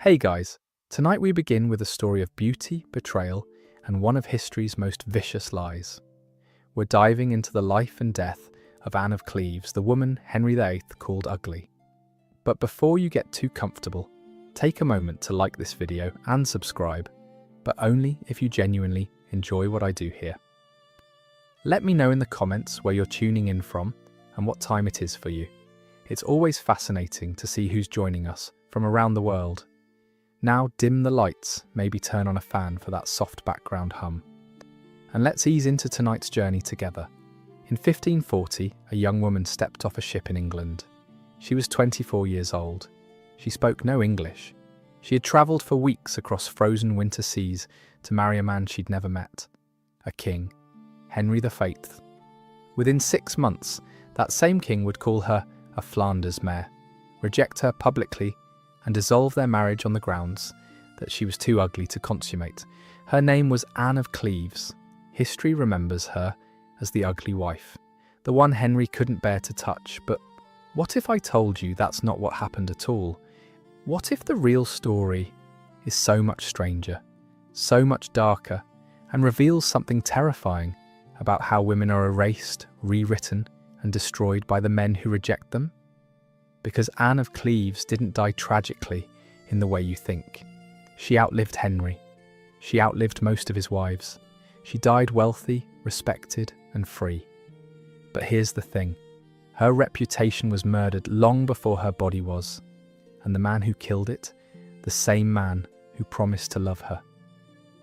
Hey guys, tonight we begin with a story of beauty, betrayal, and one of history's most vicious lies. We're diving into the life and death of Anne of Cleves, the woman Henry VIII called ugly. But before you get too comfortable, take a moment to like this video and subscribe, but only if you genuinely enjoy what I do here. Let me know in the comments where you're tuning in from and what time it is for you. It's always fascinating to see who's joining us from around the world. Now dim the lights, maybe turn on a fan for that soft background hum. And let's ease into tonight's journey together. In 1540, a young woman stepped off a ship in England. She was 24 years old. She spoke no English. She had travelled for weeks across frozen winter seas to marry a man she'd never met. A king, Henry VIII. Within 6 months, that same king would call her a Flanders mare, reject her publicly, and dissolve their marriage on the grounds that she was too ugly to consummate. Her name was Anne of Cleves. History remembers her as the ugly wife, the one Henry couldn't bear to touch. But what if I told you that's not what happened at all? What if the real story is so much stranger, so much darker, and reveals something terrifying about how women are erased, rewritten, and destroyed by the men who reject them? Because Anne of Cleves didn't die tragically in the way you think. She outlived Henry. She outlived most of his wives. She died wealthy, respected, and free. But here's the thing. Her reputation was murdered long before her body was. And the man who killed it, the same man who promised to love her.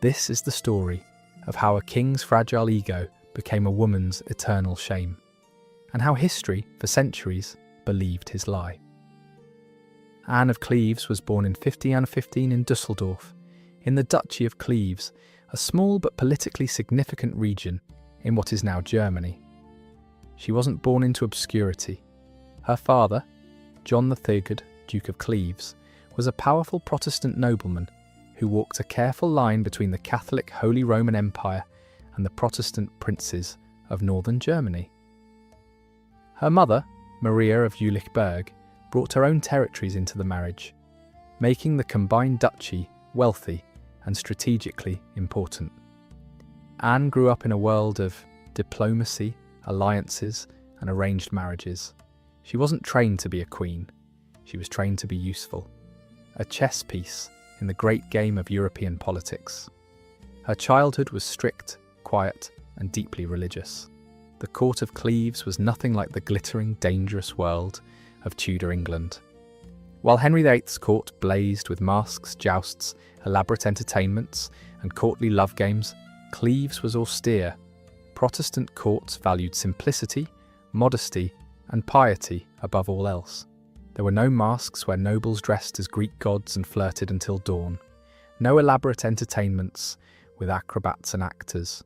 This is the story of how a king's fragile ego became a woman's eternal shame. And how history, for centuries, believed his lie. Anne of Cleves was born in 1515 in Dusseldorf, in the Duchy of Cleves, a small but politically significant region in what is now Germany. She wasn't born into obscurity. Her father, John III, Duke of Cleves, was a powerful Protestant nobleman who walked a careful line between the Catholic Holy Roman Empire and the Protestant princes of northern Germany. Her mother, Maria of Jülichberg, brought her own territories into the marriage, making the combined duchy wealthy and strategically important. Anne grew up in a world of diplomacy, alliances, and arranged marriages. She wasn't trained to be a queen. She was trained to be useful, a chess piece in the great game of European politics. Her childhood was strict, quiet, and deeply religious. The court of Cleves was nothing like the glittering, dangerous world of Tudor England. While Henry VIII's court blazed with masks, jousts, elaborate entertainments, and courtly love games, Cleves was austere. Protestant courts valued simplicity, modesty, and piety above all else. There were no masks where nobles dressed as Greek gods and flirted until dawn. No elaborate entertainments with acrobats and actors.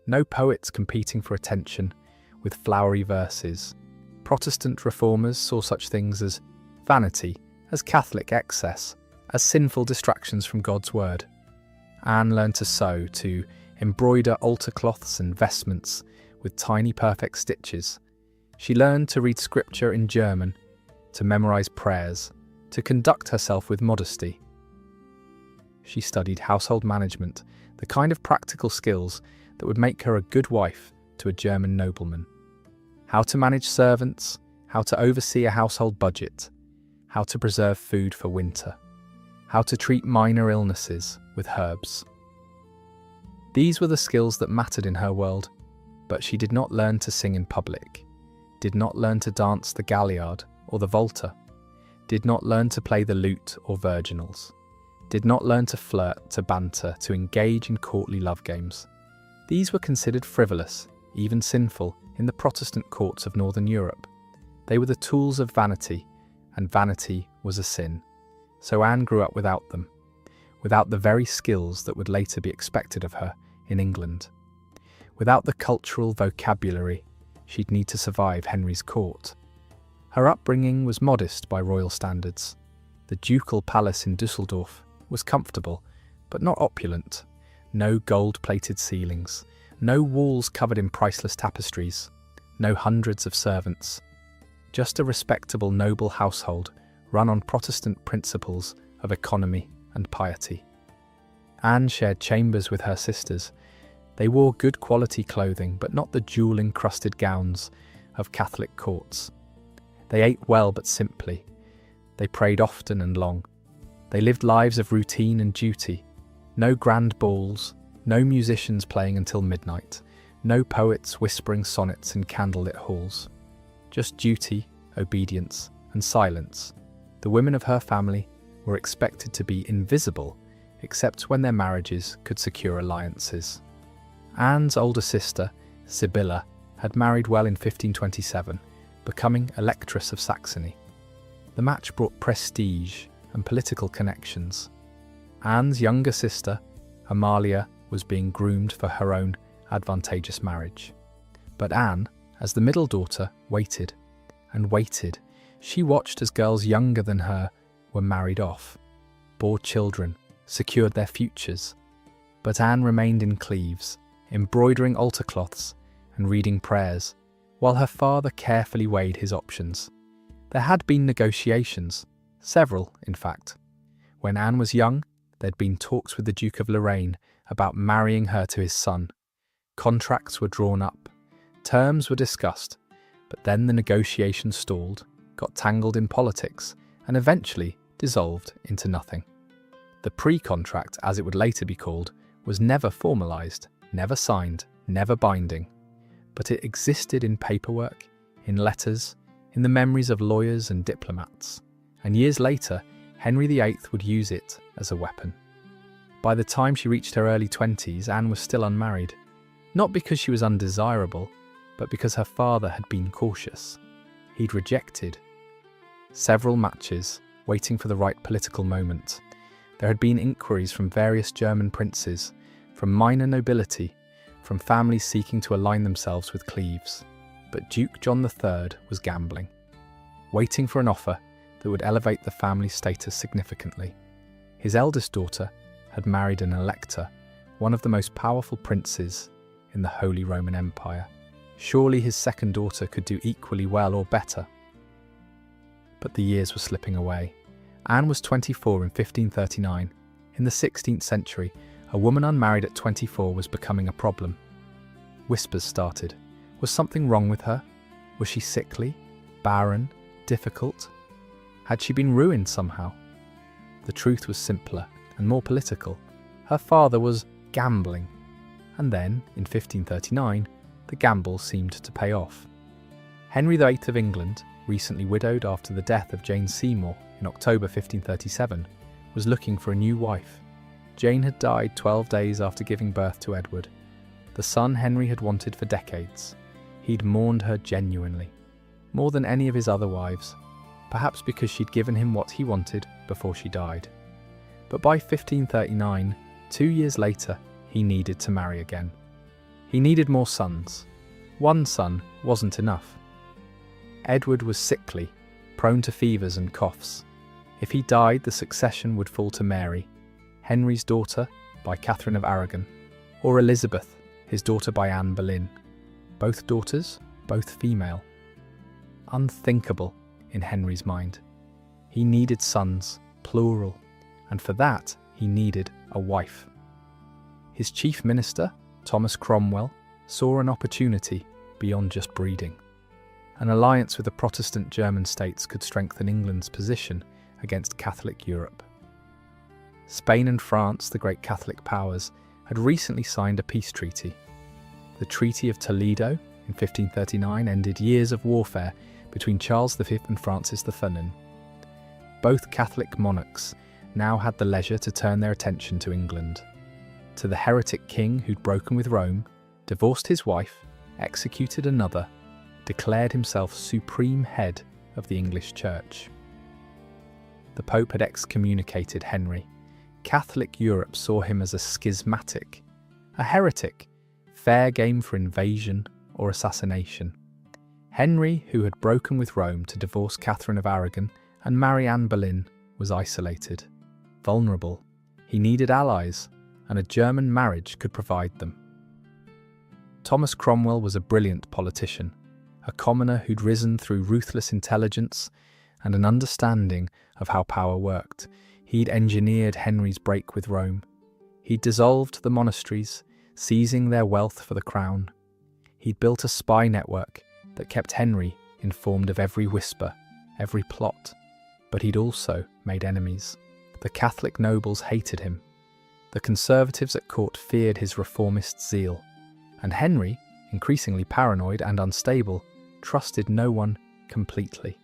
No poets competing for attention with flowery verses. Protestant reformers saw such things as vanity, as Catholic excess, as sinful distractions from God's word. Anne learned to sew, to embroider altar cloths and vestments with tiny perfect stitches. She learned to read scripture in German, to memorize prayers, to conduct herself with modesty. She studied household management, the kind of practical skills that would make her a good wife to a German nobleman. How to manage servants, how to oversee a household budget, how to preserve food for winter, how to treat minor illnesses with herbs. These were the skills that mattered in her world, but she did not learn to sing in public, did not learn to dance the galliard or the volta, did not learn to play the lute or virginals, did not learn to flirt, to banter, to engage in courtly love games. These were considered frivolous, even sinful, in the Protestant courts of Northern Europe. They were the tools of vanity, and vanity was a sin. So Anne grew up without them, without the very skills that would later be expected of her in England. Without the cultural vocabulary she'd need to survive Henry's court. Her upbringing was modest by royal standards. The ducal palace in Dusseldorf was comfortable, but not opulent. No gold-plated ceilings, no walls covered in priceless tapestries, no hundreds of servants. Just a respectable noble household run on Protestant principles of economy and piety. Anne shared chambers with her sisters. They wore good quality clothing, but not the jewel-encrusted gowns of Catholic courts. They ate well but simply. They prayed often and long. They lived lives of routine and duty. No grand balls, no musicians playing until midnight, no poets whispering sonnets in candlelit halls. Just duty, obedience, and silence. The women of her family were expected to be invisible, except when their marriages could secure alliances. Anne's older sister, Sibylla, had married well in 1527, becoming Electress of Saxony. The match brought prestige and political connections. Anne's younger sister, Amalia, was being groomed for her own advantageous marriage. But Anne, as the middle daughter, waited and waited. She watched as girls younger than her were married off, bore children, secured their futures. But Anne remained in Cleves, embroidering altar cloths and reading prayers, while her father carefully weighed his options. There had been negotiations, several, in fact. When Anne was young, there'd been talks with the Duke of Lorraine about marrying her to his son. Contracts were drawn up, terms were discussed, but then the negotiations stalled, got tangled in politics, and eventually dissolved into nothing. The pre-contract, as it would later be called, was never formalised, never signed, never binding. But it existed in paperwork, in letters, in the memories of lawyers and diplomats. And years later, Henry VIII would use it as a weapon. By the time she reached her early 20s, Anne was still unmarried. Not because she was undesirable, but because her father had been cautious. He'd rejected several matches, waiting for the right political moment. There had been inquiries from various German princes, from minor nobility, from families seeking to align themselves with Cleves. But Duke John III was gambling, waiting for an offer that would elevate the family's status significantly. His eldest daughter had married an elector, one of the most powerful princes in the Holy Roman Empire. Surely his second daughter could do equally well or better. But the years were slipping away. Anne was 24 in 1539. In the 16th century, a woman unmarried at 24 was becoming a problem. Whispers started. Was something wrong with her? Was she sickly, barren, difficult? Had she been ruined somehow? The truth was simpler and more political. Her father was gambling. And then, in 1539, the gamble seemed to pay off. Henry VIII of England, recently widowed after the death of Jane Seymour in October 1537, was looking for a new wife. Jane had died 12 days after giving birth to Edward, the son Henry had wanted for decades. He'd mourned her genuinely, more than any of his other wives, perhaps because she'd given him what he wanted before she died. But by 1539, 2 years later, he needed to marry again. He needed more sons. One son wasn't enough. Edward was sickly, prone to fevers and coughs. If he died, the succession would fall to Mary, Henry's daughter, by Catherine of Aragon, or Elizabeth, his daughter by Anne Boleyn. Both daughters, both female. Unthinkable in Henry's mind. He needed sons, plural, and for that he needed a wife. His chief minister, Thomas Cromwell, saw an opportunity beyond just breeding. An alliance with the Protestant German states could strengthen England's position against Catholic Europe. Spain and France, the great Catholic powers, had recently signed a peace treaty. The Treaty of Toledo in 1539 ended years of warfare between Charles V and Francis I. Both Catholic monarchs now had the leisure to turn their attention to England. To the heretic king who'd broken with Rome, divorced his wife, executed another, declared himself supreme head of the English Church. The Pope had excommunicated Henry. Catholic Europe saw him as a schismatic, a heretic, fair game for invasion or assassination. Henry, who had broken with Rome to divorce Catherine of Aragon and marry Anne Boleyn, was isolated, vulnerable. He needed allies, and a German marriage could provide them. Thomas Cromwell was a brilliant politician, a commoner who'd risen through ruthless intelligence and an understanding of how power worked. He'd engineered Henry's break with Rome. He'd dissolved the monasteries, seizing their wealth for the crown. He'd built a spy network that kept Henry informed of every whisper, every plot. But he'd also made enemies. The Catholic nobles hated him. The conservatives at court feared his reformist zeal. And Henry, increasingly paranoid and unstable, trusted no one completely.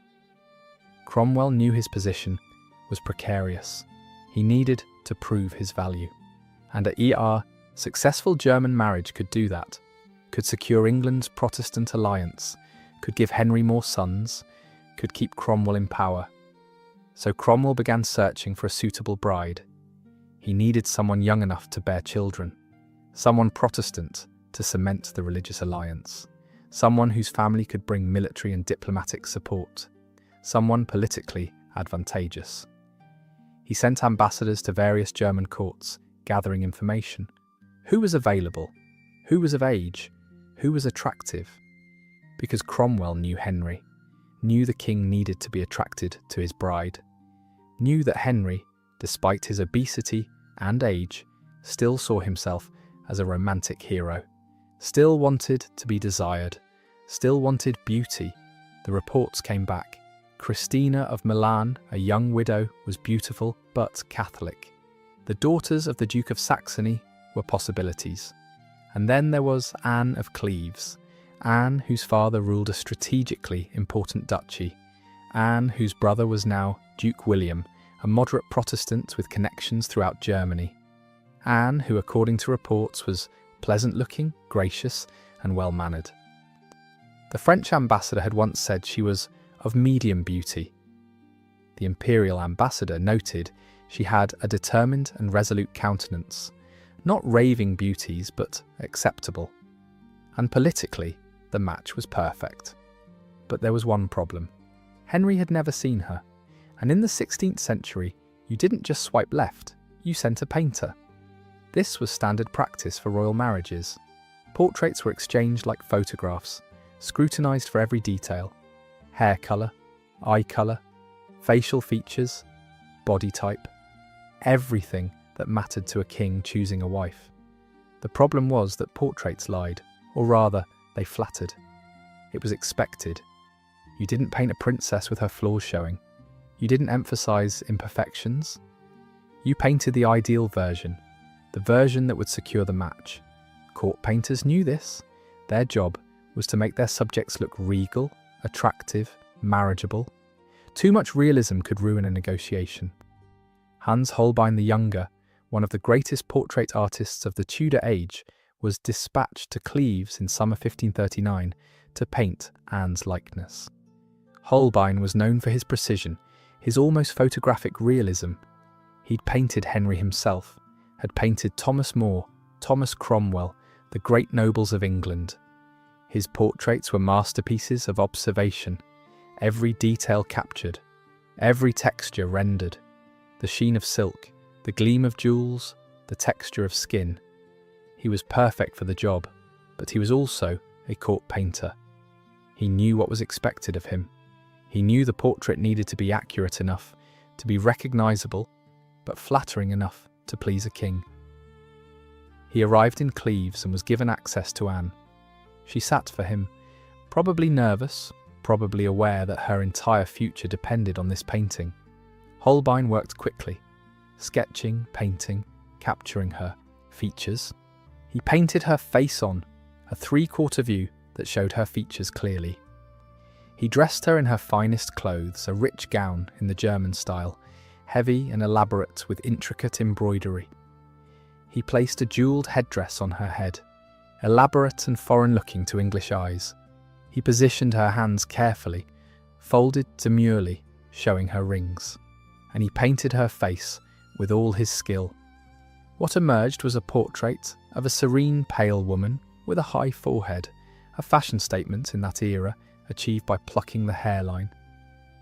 Cromwell knew his position was precarious. He needed to prove his value. And at successful German marriage could do that, could secure England's Protestant alliance, could give Henry more sons, could keep Cromwell in power. So Cromwell began searching for a suitable bride. He needed someone young enough to bear children, someone Protestant to cement the religious alliance, someone whose family could bring military and diplomatic support, someone politically advantageous. He sent ambassadors to various German courts, gathering information. Who was available? Who was of age? Who was attractive? Because Cromwell knew Henry, knew the king needed to be attracted to his bride, knew that Henry, despite his obesity and age, still saw himself as a romantic hero, still wanted to be desired, still wanted beauty. The reports came back. Christina of Milan, a young widow, was beautiful but Catholic. The daughters of the Duke of Saxony were possibilities. And then there was Anne of Cleves, Anne whose father ruled a strategically important duchy, Anne whose brother was now Duke William, a moderate Protestant with connections throughout Germany. Anne, who according to reports was pleasant-looking, gracious, and well-mannered. The French ambassador had once said she was of medium beauty. The imperial ambassador noted she had a determined and resolute countenance, not raving beauties, but acceptable. And politically, the match was perfect. But there was one problem. Henry had never seen her, and in the 16th century, you didn't just swipe left, you sent a painter. This was standard practice for royal marriages. Portraits were exchanged like photographs, scrutinized for every detail: hair color, eye color, facial features, body type, everything that mattered to a king choosing a wife. The problem was that portraits lied, or rather, they flattered. It was expected. You didn't paint a princess with her flaws showing. You didn't emphasize imperfections. You painted the ideal version, the version that would secure the match. Court painters knew this. Their job was to make their subjects look regal, attractive, marriageable. Too much realism could ruin a negotiation. Hans Holbein the Younger, one of the greatest portrait artists of the Tudor age, was dispatched to Cleves in summer 1539 to paint Anne's likeness. Holbein was known for his precision, his almost photographic realism. He'd painted Henry himself, had painted Thomas More, Thomas Cromwell, the great nobles of England. His portraits were masterpieces of observation, every detail captured, every texture rendered, the sheen of silk, the gleam of jewels, the texture of skin. He was perfect for the job, but he was also a court painter. He knew what was expected of him. He knew the portrait needed to be accurate enough to be recognizable, but flattering enough to please a king. He arrived in Cleves and was given access to Anne. She sat for him, probably nervous, probably aware that her entire future depended on this painting. Holbein worked quickly, sketching, painting, capturing her features. He painted her face on, a three-quarter view that showed her features clearly. He dressed her in her finest clothes, a rich gown in the German style, heavy and elaborate with intricate embroidery. He placed a jewelled headdress on her head, elaborate and foreign-looking to English eyes. He positioned her hands carefully, folded demurely, showing her rings. And he painted her face with all his skill. What emerged was a portrait of a serene, pale woman with a high forehead, a fashion statement in that era achieved by plucking the hairline.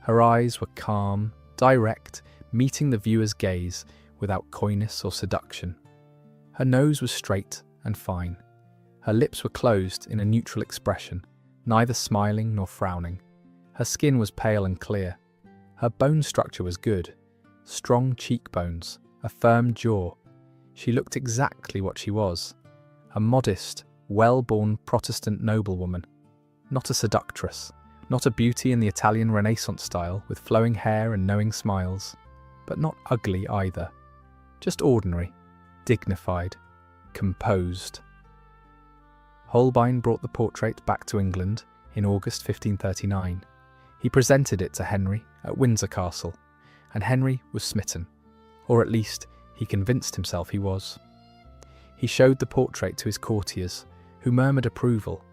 Her eyes were calm, direct, meeting the viewer's gaze without coyness or seduction. Her nose was straight and fine. Her lips were closed in a neutral expression, neither smiling nor frowning. Her skin was pale and clear. Her bone structure was good, strong cheekbones, a firm jaw. She looked exactly what she was, a modest, well-born Protestant noblewoman, not a seductress, not a beauty in the Italian Renaissance style with flowing hair and knowing smiles, but not ugly either, just ordinary, dignified, composed. Holbein brought the portrait back to England in August 1539. He presented it to Henry at Windsor Castle, and Henry was smitten, or at least he convinced himself he was. He showed the portrait to his courtiers, who murmured approval.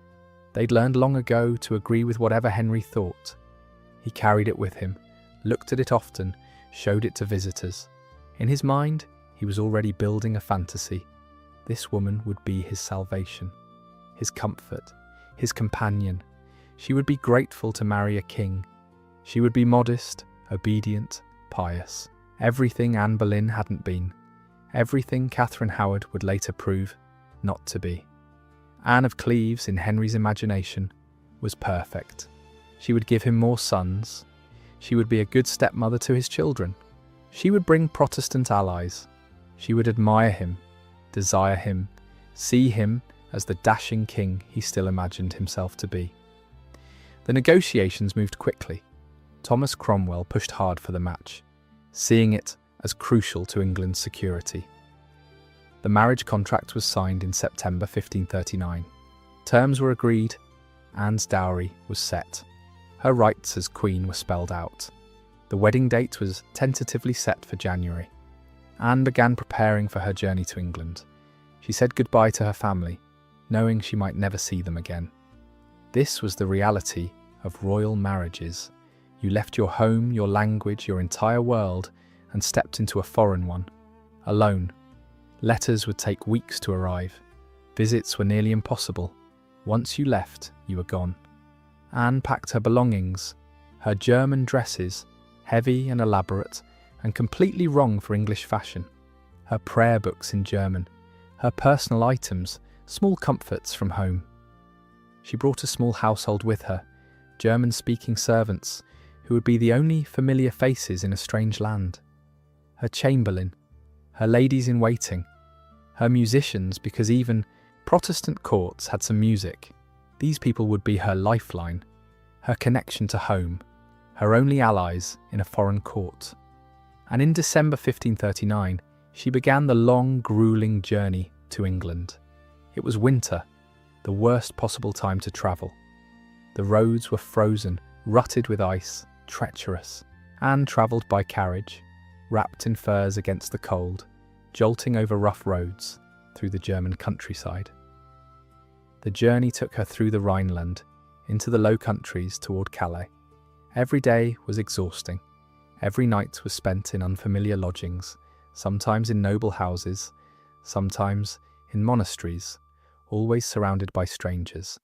They'd learned long ago to agree with whatever Henry thought. He carried it with him, looked at it often, showed it to visitors. In his mind, he was already building a fantasy. This woman would be his salvation, his comfort, his companion. She would be grateful to marry a king. She would be modest, obedient, pious. Everything Anne Boleyn hadn't been. Everything Catherine Howard would later prove not to be. Anne of Cleves, in Henry's imagination, was perfect. She would give him more sons. She would be a good stepmother to his children. She would bring Protestant allies. She would admire him, desire him, see him as the dashing king he still imagined himself to be. The negotiations moved quickly. Thomas Cromwell pushed hard for the match, seeing it as crucial to England's security. The marriage contract was signed in September 1539. Terms were agreed. Anne's dowry was set. Her rights as queen were spelled out. The wedding date was tentatively set for January. Anne began preparing for her journey to England. She said goodbye to her family, knowing she might never see them again. This was the reality of royal marriages. You left your home, your language, your entire world, and stepped into a foreign one, alone. Letters would take weeks to arrive. Visits were nearly impossible. Once you left, you were gone. Anne packed her belongings, her German dresses, heavy and elaborate, and completely wrong for English fashion, her prayer books in German, her personal items, small comforts from home. She brought a small household with her, German-speaking servants, who would be the only familiar faces in a strange land. Her chamberlain, her ladies-in-waiting, her musicians, because even Protestant courts had some music. These people would be her lifeline, her connection to home, her only allies in a foreign court. And in December 1539, she began the long, grueling journey to England. It was winter, the worst possible time to travel. The roads were frozen, rutted with ice, treacherous. Anne travelled by carriage, wrapped in furs against the cold, jolting over rough roads through the German countryside. The journey took her through the Rhineland, into the Low Countries toward Calais. Every day was exhausting. Every night was spent in unfamiliar lodgings, sometimes in noble houses, sometimes in monasteries, always surrounded by strangers.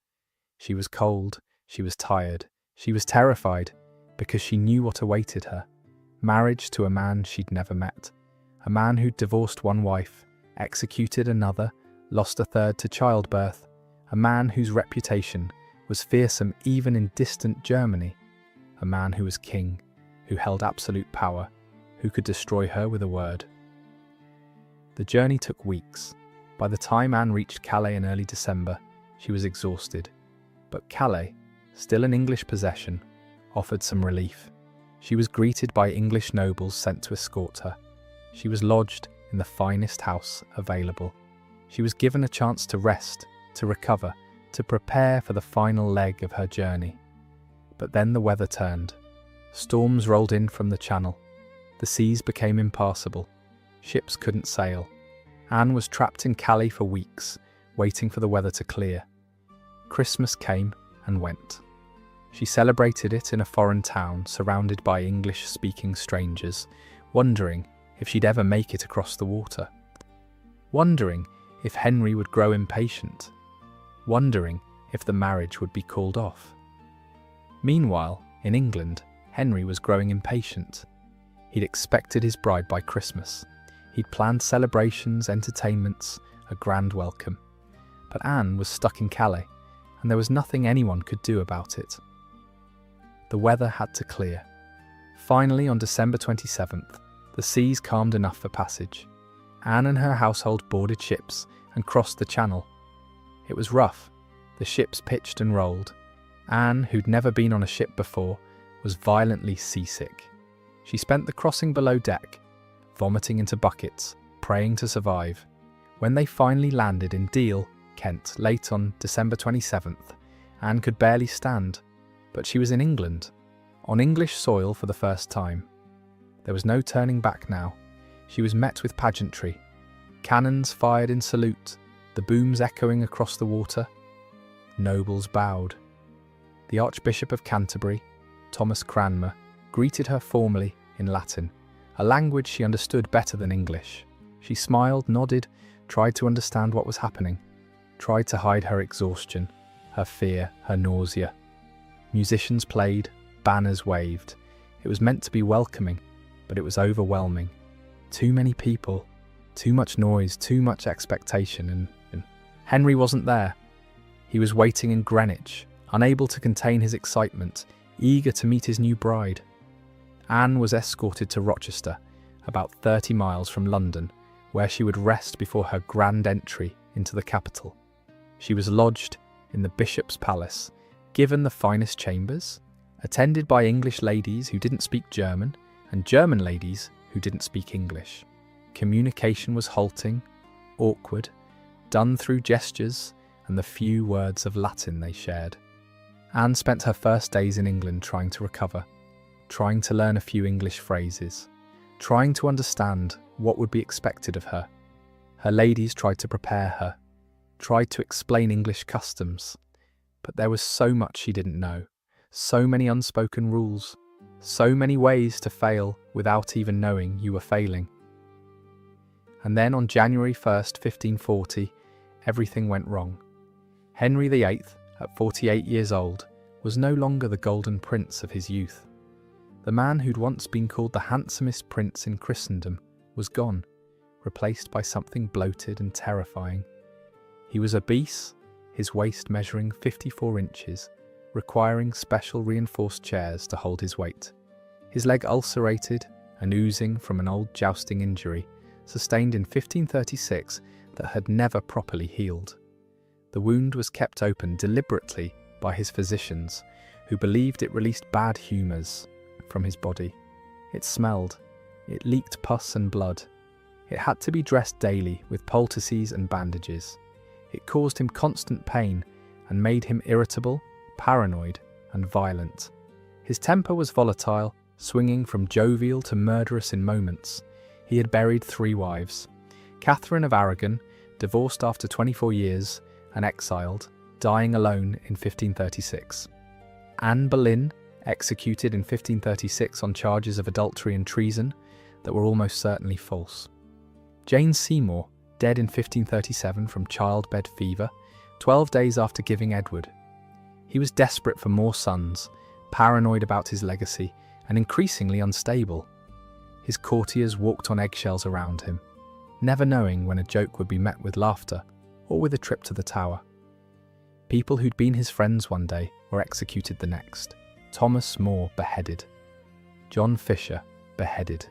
She was cold, she was tired, she was terrified, because she knew what awaited her. Marriage to a man she'd never met. A man who'd divorced one wife, executed another, lost a third to childbirth. A man whose reputation was fearsome even in distant Germany. A man who was king, who held absolute power, who could destroy her with a word. The journey took weeks. By the time Anne reached Calais in early December, she was exhausted. But Calais, still an English possession, offered some relief. She was greeted by English nobles sent to escort her. She was lodged in the finest house available. She was given a chance to rest, to recover, to prepare for the final leg of her journey. But then the weather turned. Storms rolled in from the Channel. The seas became impassable. Ships couldn't sail. Anne was trapped in Calais for weeks, waiting for the weather to clear. Christmas came and went. She celebrated it in a foreign town, surrounded by English-speaking strangers, wondering if she'd ever make it across the water. Wondering if Henry would grow impatient. Wondering if the marriage would be called off. Meanwhile, in England, Henry was growing impatient. He'd expected his bride by Christmas. He'd planned celebrations, entertainments, a grand welcome. But Anne was stuck in Calais, and there was nothing anyone could do about it. The weather had to clear. Finally, on December 27th, The seas calmed enough for passage. Anne and her household boarded ships and crossed the Channel. It was rough. The ships pitched and rolled. Anne, who'd never been on a ship before, was violently seasick. She spent the crossing below deck, vomiting into buckets, praying to survive. When they finally landed in Deal, Kent, late on December 27th, Anne could barely stand, but she was in England, on English soil for the first time. There was no turning back now. She was met with pageantry. Cannons fired in salute, the booms echoing across the water. Nobles bowed. The Archbishop of Canterbury, Thomas Cranmer, greeted her formally in Latin, a language she understood better than English. She smiled, nodded, tried to understand what was happening, tried to hide her exhaustion, her fear, her nausea. Musicians played, banners waved. It was meant to be welcoming, but it was overwhelming. Too many people, too much noise, too much expectation, and Henry wasn't there. He was waiting in Greenwich, unable to contain his excitement, eager to meet his new bride. Anne was escorted to Rochester, about 30 miles from London, where she would rest before her grand entry into the capital. She was lodged in the bishop's palace, given the finest chambers, attended by English ladies who didn't speak German, and German ladies who didn't speak English. Communication was halting, awkward, done through gestures and the few words of Latin they shared. Anne spent her first days in England trying to recover, trying to learn a few English phrases, trying to understand what would be expected of her. Her ladies tried to prepare her, tried to explain English customs, but there was so much she didn't know, so many unspoken rules, so many ways to fail without even knowing you were failing. And then on January 1st, 1540, everything went wrong. Henry VIII, at 48 years old, was no longer the golden prince of his youth. The man who'd once been called the handsomest prince in Christendom was gone, replaced by something bloated and terrifying. He was obese, his waist measuring 54 inches, requiring special reinforced chairs to hold his weight. His leg ulcerated and oozing from an old jousting injury, sustained in 1536 that had never properly healed. The wound was kept open deliberately by his physicians, who believed it released bad humours from his body. It smelled. It leaked pus and blood. It had to be dressed daily with poultices and bandages. It caused him constant pain and made him irritable, paranoid, and violent. His temper was volatile, swinging from jovial to murderous in moments. He had buried 3 wives. Catherine of Aragon, divorced after 24 years and exiled, dying alone in 1536. Anne Boleyn, executed in 1536 on charges of adultery and treason that were almost certainly false. Jane Seymour, dead in 1537 from childbed fever, 12 days after giving Edward. He was desperate for more sons, paranoid about his legacy, and increasingly unstable. His courtiers walked on eggshells around him, never knowing when a joke would be met with laughter or with a trip to the Tower. People who'd been his friends one day were executed the next. Thomas More beheaded. John Fisher beheaded.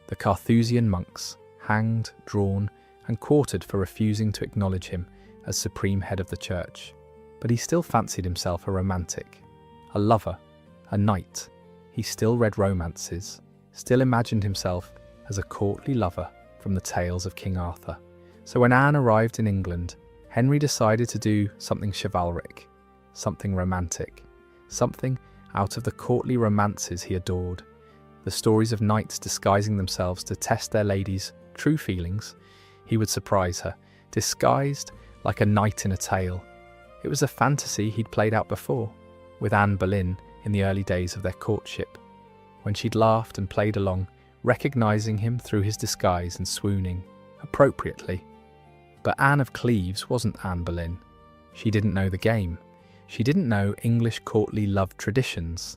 The Carthusian monks hanged, drawn, and quartered for refusing to acknowledge him as supreme head of the church. But he still fancied himself a romantic, a lover, a knight. He still read romances, still imagined himself as a courtly lover from the tales of King Arthur. So when Anne arrived in England, Henry decided to do something chivalric, something romantic, something out of the courtly romances he adored, the stories of knights disguising themselves to test their ladies' true feelings. He would surprise her, disguised like a knight in a tale. It was a fantasy he'd played out before, with Anne Boleyn in the early days of their courtship, when she'd laughed and played along, recognising him through his disguise and swooning, appropriately. But Anne of Cleves wasn't Anne Boleyn. She didn't know the game. She didn't know English courtly love traditions.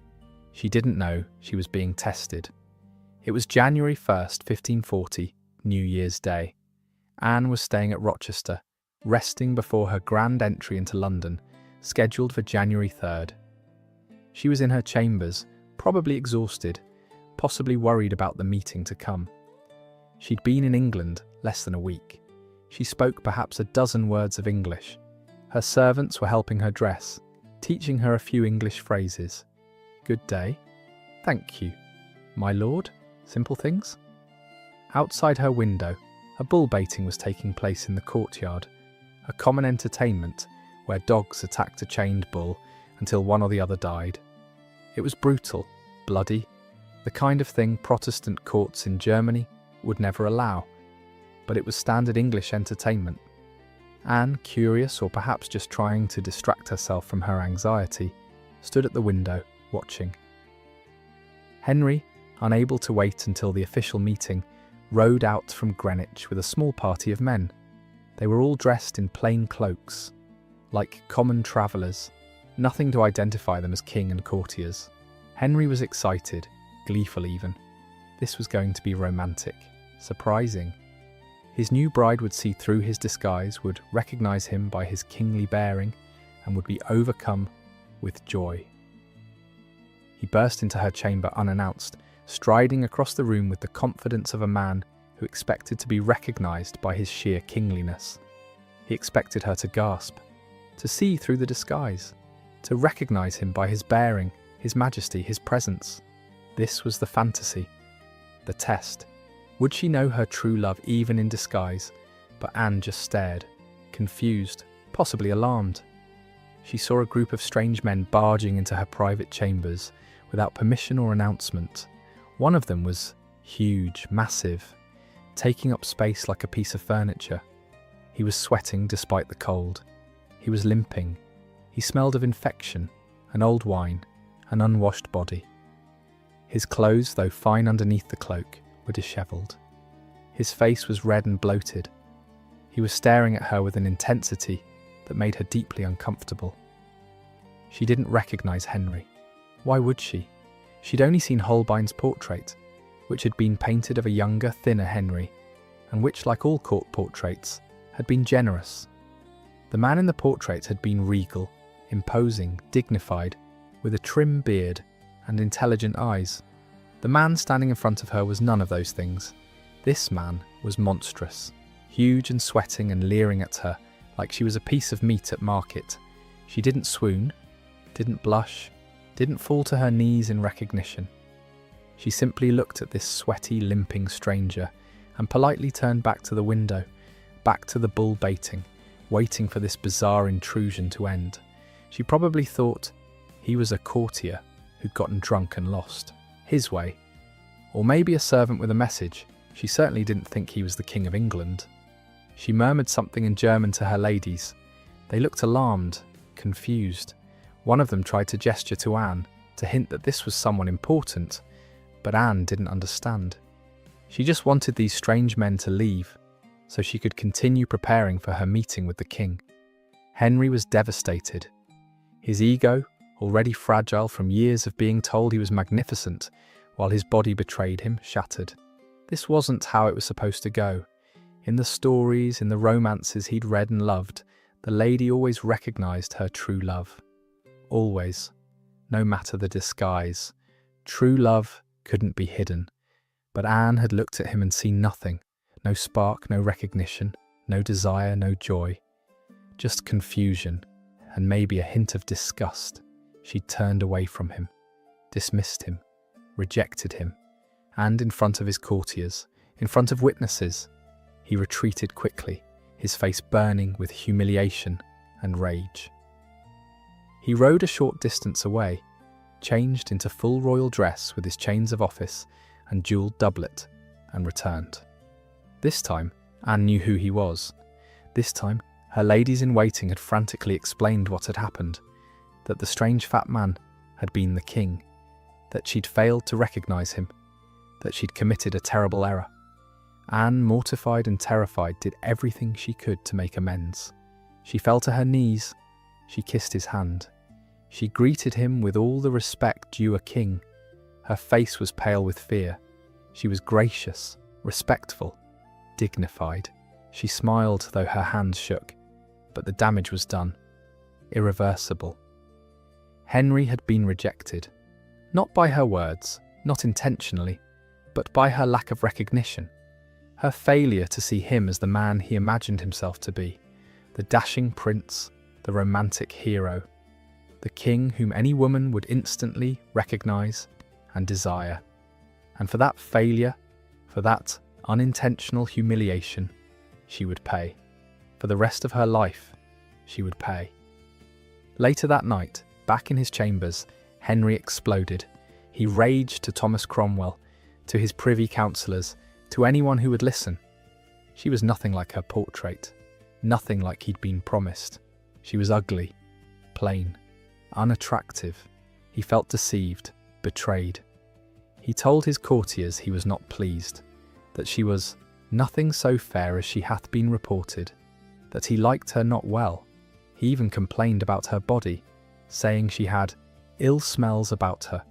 She didn't know she was being tested. It was January 1st, 1540, New Year's Day. Anne was staying at Rochester, resting before her grand entry into London, scheduled for January 3rd. She was in her chambers, probably exhausted, possibly worried about the meeting to come. She'd been in England less than a week. She spoke perhaps a dozen words of English. Her servants were helping her dress, teaching her a few English phrases. Good day. Thank you. My lord. Simple things. Outside her window, a bull baiting was taking place in the courtyard, a common entertainment where dogs attacked a chained bull until one or the other died. It was brutal, bloody, the kind of thing Protestant courts in Germany would never allow, but it was standard English entertainment. Anne, curious or perhaps just trying to distract herself from her anxiety, stood at the window, watching. Henry, unable to wait until the official meeting, rode out from Greenwich with a small party of men. They were all dressed in plain cloaks, like common travellers, nothing to identify them as king and courtiers. Henry was excited, gleeful even. This was going to be romantic, surprising. His new bride would see through his disguise, would recognise him by his kingly bearing, and would be overcome with joy. He burst into her chamber unannounced, striding across the room with the confidence of a man who expected to be recognised by his sheer kingliness. He expected her to gasp, to see through the disguise, to recognise him by his bearing, his majesty, his presence. This was the fantasy, the test. Would she know her true love even in disguise? But Anne just stared, confused, possibly alarmed. She saw a group of strange men barging into her private chambers without permission or announcement. One of them was huge, massive, taking up space like a piece of furniture. He was sweating despite the cold. He was limping. He smelled of infection, an old wine, an unwashed body. His clothes, though fine underneath the cloak, were dishevelled. His face was red and bloated. He was staring at her with an intensity that made her deeply uncomfortable. She didn't recognise Henry. Why would she? She'd only seen Holbein's portrait, which had been painted of a younger, thinner Henry, and which, like all court portraits, had been generous. The man in the portrait had been regal, imposing, dignified, with a trim beard and intelligent eyes. The man standing in front of her was none of those things. This man was monstrous, huge and sweating and leering at her like she was a piece of meat at market. She didn't swoon, didn't blush, didn't fall to her knees in recognition. She simply looked at this sweaty, limping stranger and politely turned back to the window, back to the bull baiting, waiting for this bizarre intrusion to end. She probably thought he was a courtier who'd gotten drunk and lost. His way. Or maybe a servant with a message. She certainly didn't think he was the King of England. She murmured something in German to her ladies. They looked alarmed, confused. One of them tried to gesture to Anne, to hint that this was someone important, but Anne didn't understand. She just wanted these strange men to leave, so she could continue preparing for her meeting with the king. Henry was devastated. His ego, already fragile from years of being told he was magnificent, while his body betrayed him, shattered. This wasn't how it was supposed to go. In the stories, in the romances he'd read and loved, the lady always recognised her true love. Always, no matter the disguise. True love couldn't be hidden. But Anne had looked at him and seen nothing. No spark, no recognition, no desire, no joy. Just confusion, and maybe a hint of disgust. She turned away from him, dismissed him, rejected him, and in front of his courtiers, in front of witnesses, he retreated quickly, his face burning with humiliation and rage. He rode a short distance away, changed into full royal dress with his chains of office and jewelled doublet, and returned. This time, Anne knew who he was. This time, her ladies-in-waiting had frantically explained what had happened, that the strange fat man had been the king, that she'd failed to recognise him, that she'd committed a terrible error. Anne, mortified and terrified, did everything she could to make amends. She fell to her knees, she kissed his hand. She greeted him with all the respect due a king. Her face was pale with fear. She was gracious, respectful, dignified. She smiled though her hands shook, but the damage was done, irreversible. Henry had been rejected, not by her words, not intentionally, but by her lack of recognition, her failure to see him as the man he imagined himself to be, the dashing prince, the romantic hero, the king whom any woman would instantly recognize and desire. And for that failure, for that unintentional humiliation, she would pay. For the rest of her life, she would pay. Later that night, back in his chambers, Henry exploded. He raged to Thomas Cromwell, to his privy councillors, to anyone who would listen. She was nothing like her portrait, nothing like he'd been promised. She was ugly, plain, unattractive. He felt deceived, betrayed. He told his courtiers he was not pleased, that she was nothing so fair as she hath been reported, that he liked her not well. He even complained about her body, saying she had ill smells about her,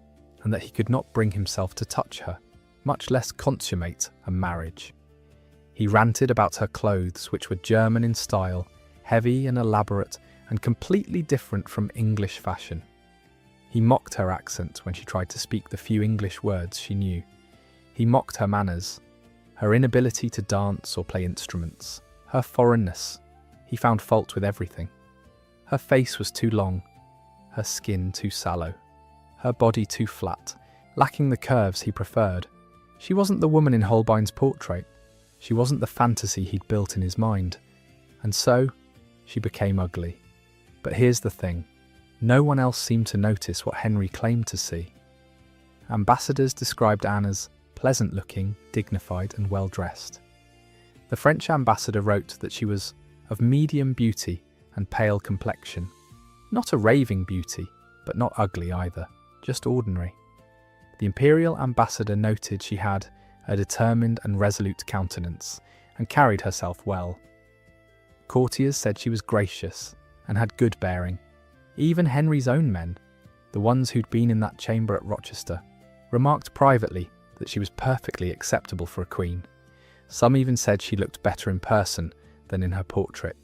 and that he could not bring himself to touch her, much less consummate a marriage. He ranted about her clothes, which were German in style, heavy and elaborate, and completely different from English fashion. He mocked her accent when she tried to speak the few English words she knew. He mocked her manners, her inability to dance or play instruments, her foreignness. He found fault with everything. Her face was too long, her skin too sallow, her body too flat, lacking the curves he preferred. She wasn't the woman in Holbein's portrait. She wasn't the fantasy he'd built in his mind. And so, she became ugly. But here's the thing. No one else seemed to notice what Henry claimed to see. Ambassadors described Anne as pleasant-looking, dignified and well-dressed. The French ambassador wrote that she was of medium beauty and pale complexion. Not a raving beauty, but not ugly either, just ordinary. The imperial ambassador noted she had a determined and resolute countenance and carried herself well. Courtiers said she was gracious and had good bearing. Even Henry's own men, the ones who'd been in that chamber at Rochester, remarked privately that she was perfectly acceptable for a queen. Some even said she looked better in person than in her portrait,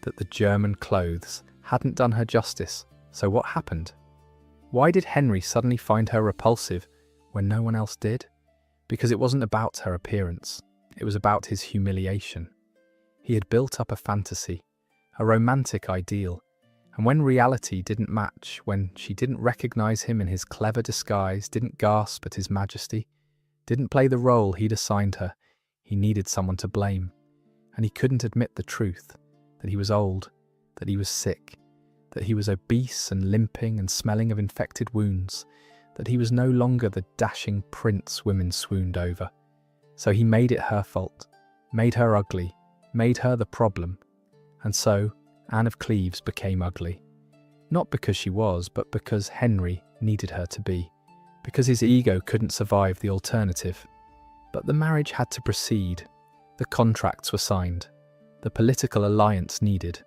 that the German clothes hadn't done her justice. So what happened? Why did Henry suddenly find her repulsive when no one else did? Because it wasn't about her appearance, it was about his humiliation. He had built up a fantasy, a romantic ideal, and when reality didn't match, when she didn't recognize him in his clever disguise, didn't gasp at his majesty, didn't play the role he'd assigned her, he needed someone to blame. And he couldn't admit the truth, that he was old, that he was sick, that he was obese and limping and smelling of infected wounds, that he was no longer the dashing prince women swooned over. So he made it her fault, made her ugly, made her the problem. And so Anne of Cleves became ugly. Not because she was, but because Henry needed her to be, because his ego couldn't survive the alternative. But the marriage had to proceed. The contracts were signed. The political alliance needed.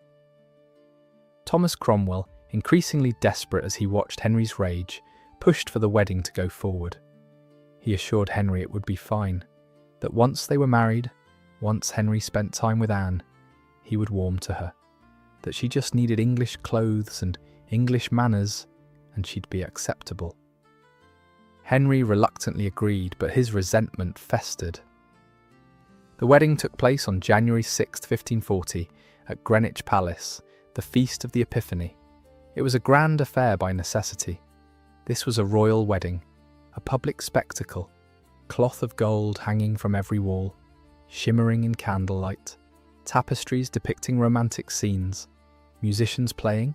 Thomas Cromwell, increasingly desperate as he watched Henry's rage, pushed for the wedding to go forward. He assured Henry it would be fine, that once they were married, once Henry spent time with Anne, he would warm to her, that she just needed English clothes and English manners, and she'd be acceptable. Henry reluctantly agreed, but his resentment festered. The wedding took place on January 6, 1540, at Greenwich Palace, the Feast of the Epiphany. It was a grand affair by necessity. This was a royal wedding, a public spectacle, cloth of gold hanging from every wall, shimmering in candlelight, tapestries depicting romantic scenes, musicians playing,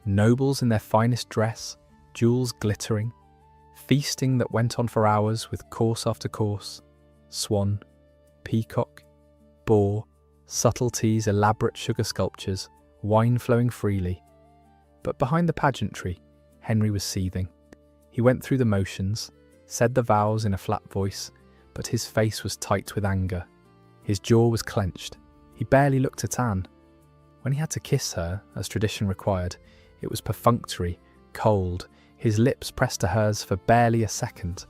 nobles in their finest dress, jewels glittering, feasting that went on for hours with course after course, swan, peacock, boar, subtleties, elaborate sugar sculptures, wine flowing freely. But behind the pageantry, Henry was seething. He went through the motions, said the vows in a flat voice, but his face was tight with anger. His jaw was clenched. He barely looked at Anne. When he had to kiss her, as tradition required, it was perfunctory, cold, his lips pressed to hers for barely a second.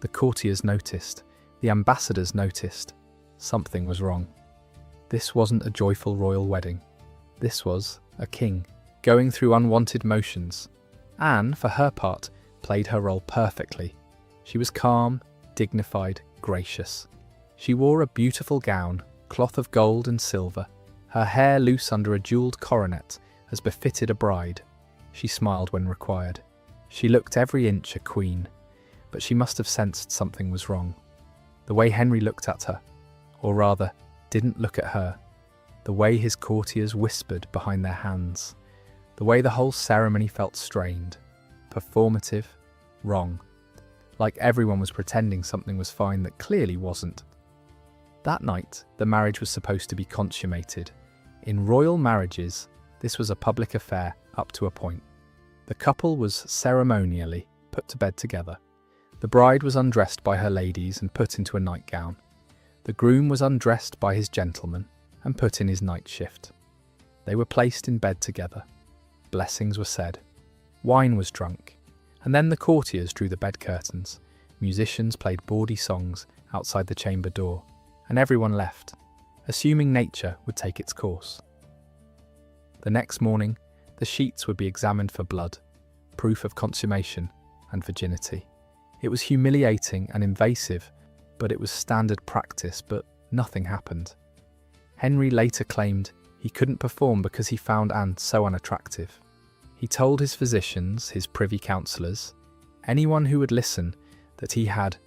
The courtiers noticed. The ambassadors noticed. Something was wrong. This wasn't a joyful royal wedding. This was a king, going through unwanted motions. Anne, for her part, played her role perfectly. She was calm, dignified, gracious. She wore a beautiful gown, cloth of gold and silver, her hair loose under a jewelled coronet, as befitted a bride. She smiled when required. She looked every inch a queen, but she must have sensed something was wrong. The way Henry looked at her, or rather, didn't look at her, the way his courtiers whispered behind their hands, the way the whole ceremony felt strained, performative, wrong, like everyone was pretending something was fine that clearly wasn't. That night, the marriage was supposed to be consummated. In royal marriages, this was a public affair up to a point. The couple was ceremonially put to bed together. The bride was undressed by her ladies and put into a nightgown. The groom was undressed by his gentlemen and put in his night shift. They were placed in bed together. Blessings were said. Wine was drunk. And then the courtiers drew the bed curtains. Musicians played bawdy songs outside the chamber door, and everyone left, assuming nature would take its course. The next morning, the sheets would be examined for blood, proof of consummation and virginity. It was humiliating and invasive, but it was standard practice, but nothing happened. Henry later claimed he couldn't perform because he found Anne so unattractive. He told his physicians, his privy councillors, anyone who would listen, that he had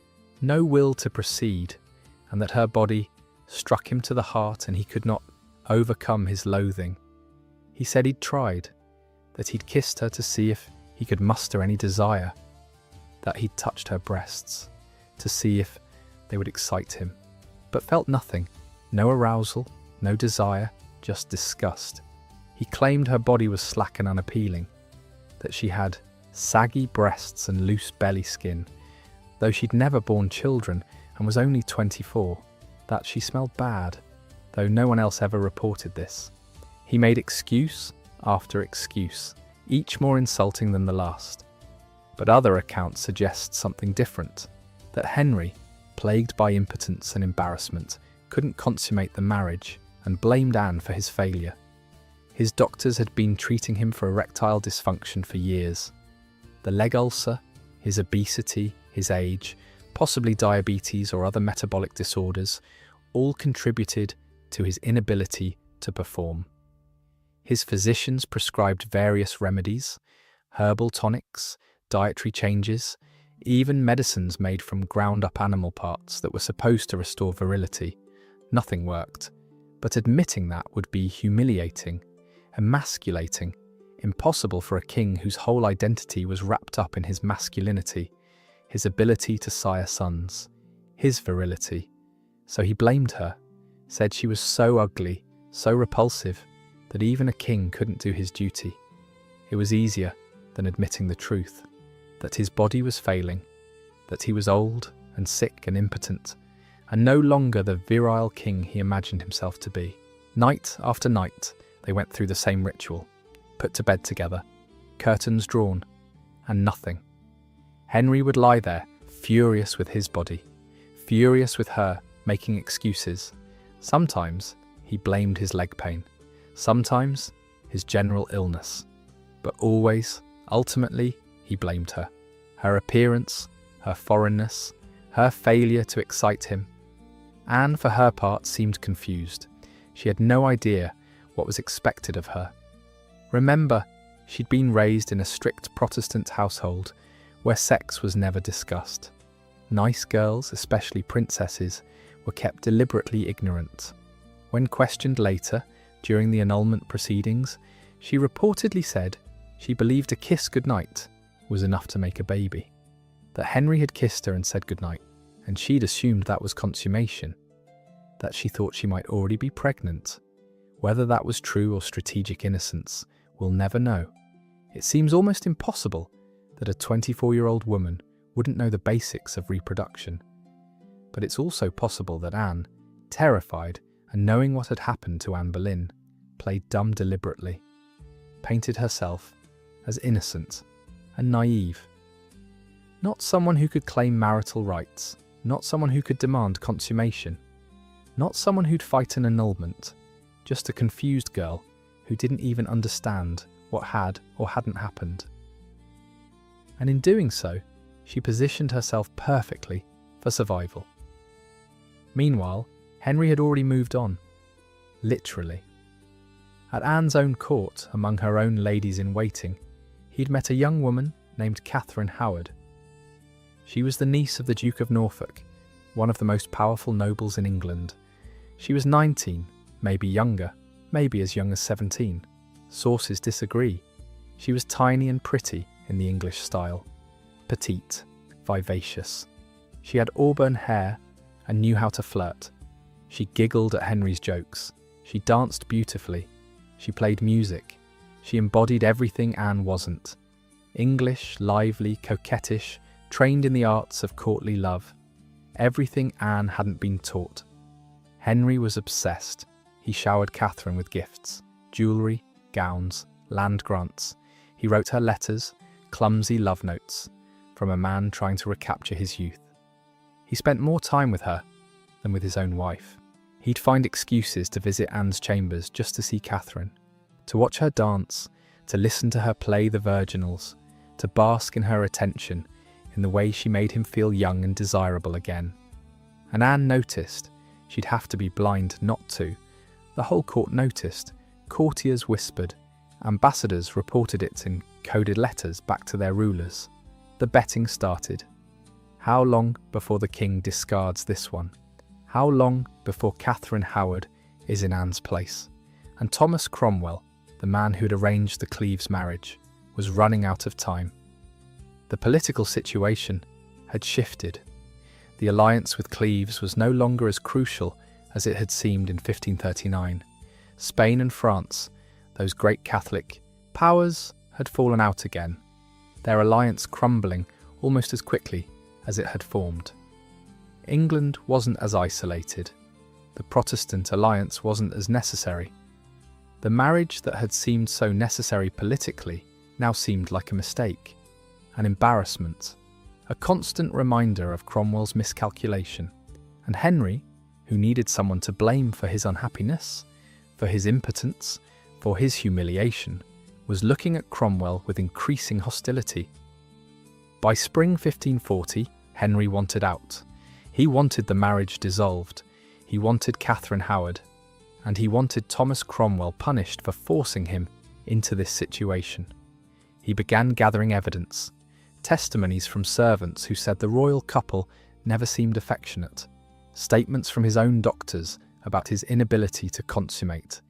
no will to proceed, and that her body struck him to the heart and he could not overcome his loathing. He said he'd tried, that he'd kissed her to see if he could muster any desire, that he'd touched her breasts to see if they would excite him, but felt nothing, no arousal, no desire, just disgust. He claimed her body was slack and unappealing, that she had saggy breasts and loose belly skin, though she'd never borne children and was only 24, that she smelled bad, though no one else ever reported this. He made excuse after excuse, each more insulting than the last. But other accounts suggest something different, that Henry, plagued by impotence and embarrassment, couldn't consummate the marriage and blamed Anne for his failure. His doctors had been treating him for erectile dysfunction for years. The leg ulcer, his obesity, his age, possibly diabetes or other metabolic disorders, all contributed to his inability to perform. His physicians prescribed various remedies, herbal tonics, dietary changes, even medicines made from ground-up animal parts that were supposed to restore virility. Nothing worked, but admitting that would be humiliating, emasculating, impossible for a king whose whole identity was wrapped up in his masculinity, his ability to sire sons, his virility. So he blamed her, said she was so ugly, so repulsive, that even a king couldn't do his duty. It was easier than admitting the truth, that his body was failing, that he was old and sick and impotent, and no longer the virile king he imagined himself to be. Night after night, they went through the same ritual, put to bed together, curtains drawn, and nothing. Henry would lie there, furious with his body, furious with her, making excuses. Sometimes he blamed his leg pain, sometimes his general illness, but always, ultimately, he blamed her. Her appearance, her foreignness, her failure to excite him. Anne, for her part, seemed confused. She had no idea what was expected of her. Remember, she'd been raised in a strict Protestant household where sex was never discussed. Nice girls, especially princesses, were kept deliberately ignorant. When questioned later, during the annulment proceedings, she reportedly said she believed a kiss goodnight was enough to make a baby, that Henry had kissed her and said goodnight, and she'd assumed that was consummation, that she thought she might already be pregnant. Whether that was true or strategic innocence, we'll never know. It seems almost impossible that a 24-year-old woman wouldn't know the basics of reproduction. But it's also possible that Anne, terrified and knowing what had happened to Anne Boleyn, played dumb deliberately, painted herself as innocent and naive. Not someone who could claim marital rights, not someone who could demand consummation, not someone who'd fight an annulment, just a confused girl who didn't even understand what had or hadn't happened. And in doing so, She positioned herself perfectly for survival. Meanwhile, Henry had already moved on. Literally. At Anne's own court, among her own ladies-in-waiting, he'd met a young woman named Catherine Howard. She was the niece of the Duke of Norfolk, one of the most powerful nobles in England. She was 19, maybe younger, maybe as young as 17. Sources disagree. She was tiny and pretty in the English style. Petite, vivacious. She had auburn hair and knew how to flirt. She giggled at Henry's jokes. She danced beautifully. She played music. She embodied everything Anne wasn't. English, lively, coquettish, trained in the arts of courtly love. Everything Anne hadn't been taught. Henry was obsessed. He showered Catherine with gifts, jewellery, gowns, land grants. He wrote her letters, clumsy love notes, from a man trying to recapture his youth. He spent more time with her than with his own wife. He'd find excuses to visit Anne's chambers just to see Catherine, to watch her dance, to listen to her play the virginals, to bask in her attention in the way she made him feel young and desirable again. And Anne noticed. She'd have to be blind not to. The whole court noticed. Courtiers whispered. Ambassadors reported it in coded letters back to their rulers. The betting started. How long before the king discards this one? How long before Catherine Howard is in Anne's place? And Thomas Cromwell, the man who'd arranged the Cleves marriage, was running out of time. The political situation had shifted. The alliance with Cleves was no longer as crucial as it had seemed in 1539. Spain and France, those great Catholic powers, had fallen out again, their alliance crumbling almost as quickly as it had formed. England wasn't as isolated. The Protestant alliance wasn't as necessary. The marriage that had seemed so necessary politically now seemed like a mistake, an embarrassment, a constant reminder of Cromwell's miscalculation. And Henry, who needed someone to blame for his unhappiness, for his impotence, for his humiliation, was looking at Cromwell with increasing hostility. By spring 1540, Henry wanted out. He wanted the marriage dissolved. He wanted Catherine Howard. And he wanted Thomas Cromwell punished for forcing him into this situation. He began gathering evidence, testimonies from servants who said the royal couple never seemed affectionate, statements from his own doctors about his inability to consummate,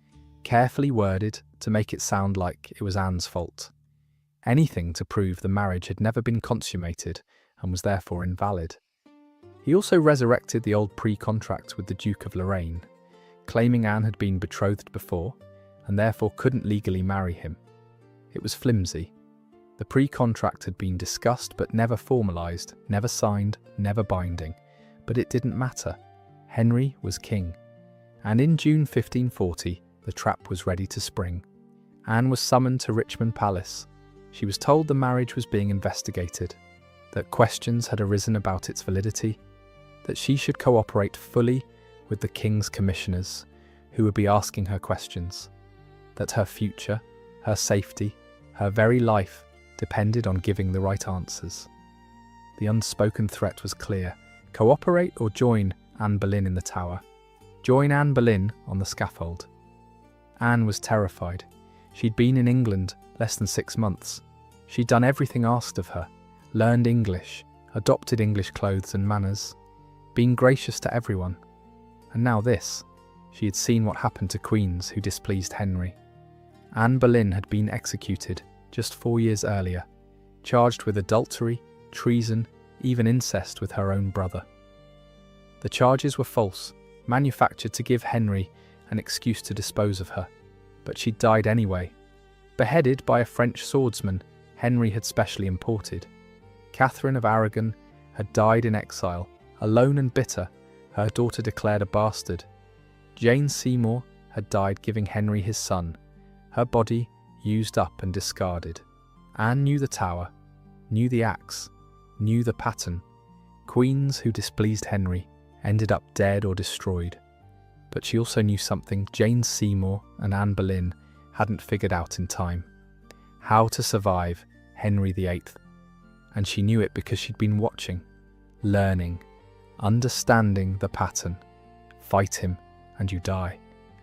carefully worded to make it sound like it was Anne's fault. Anything to prove the marriage had never been consummated and was therefore invalid. He also resurrected the old pre-contract with the Duke of Lorraine, claiming Anne had been betrothed before and therefore couldn't legally marry him. It was flimsy. The pre-contract had been discussed but never formalised, never signed, never binding. But it didn't matter. Henry was king. And in June 1540, the trap was ready to spring. Anne was summoned to Richmond Palace. She was told the marriage was being investigated, that questions had arisen about its validity, that she should cooperate fully with the king's commissioners, who would be asking her questions, that her future, her safety, her very life depended on giving the right answers. The unspoken threat was clear. Cooperate or join Anne Boleyn in the Tower. Join Anne Boleyn on the scaffold. Anne was terrified. She'd been in England less than 6 months. She'd done everything asked of her, learned English, adopted English clothes and manners, been gracious to everyone. And now this. She had seen what happened to queens who displeased Henry. Anne Boleyn had been executed just 4 years earlier, charged with adultery, treason, even incest with her own brother. The charges were false, manufactured to give Henry an excuse to dispose of her, but she died anyway, beheaded by a French swordsman Henry had specially imported. Catherine of Aragon had died in exile, alone and bitter, her daughter declared a bastard. Jane Seymour had died giving Henry his son, her body used up and discarded. Anne knew the Tower, knew the axe, knew the pattern. Queens who displeased Henry ended up dead or destroyed. But she also knew something Jane Seymour and Anne Boleyn hadn't figured out in time: how to survive Henry VIII. and she knew it because she'd been watching, learning, understanding the pattern. Fight him, and you die.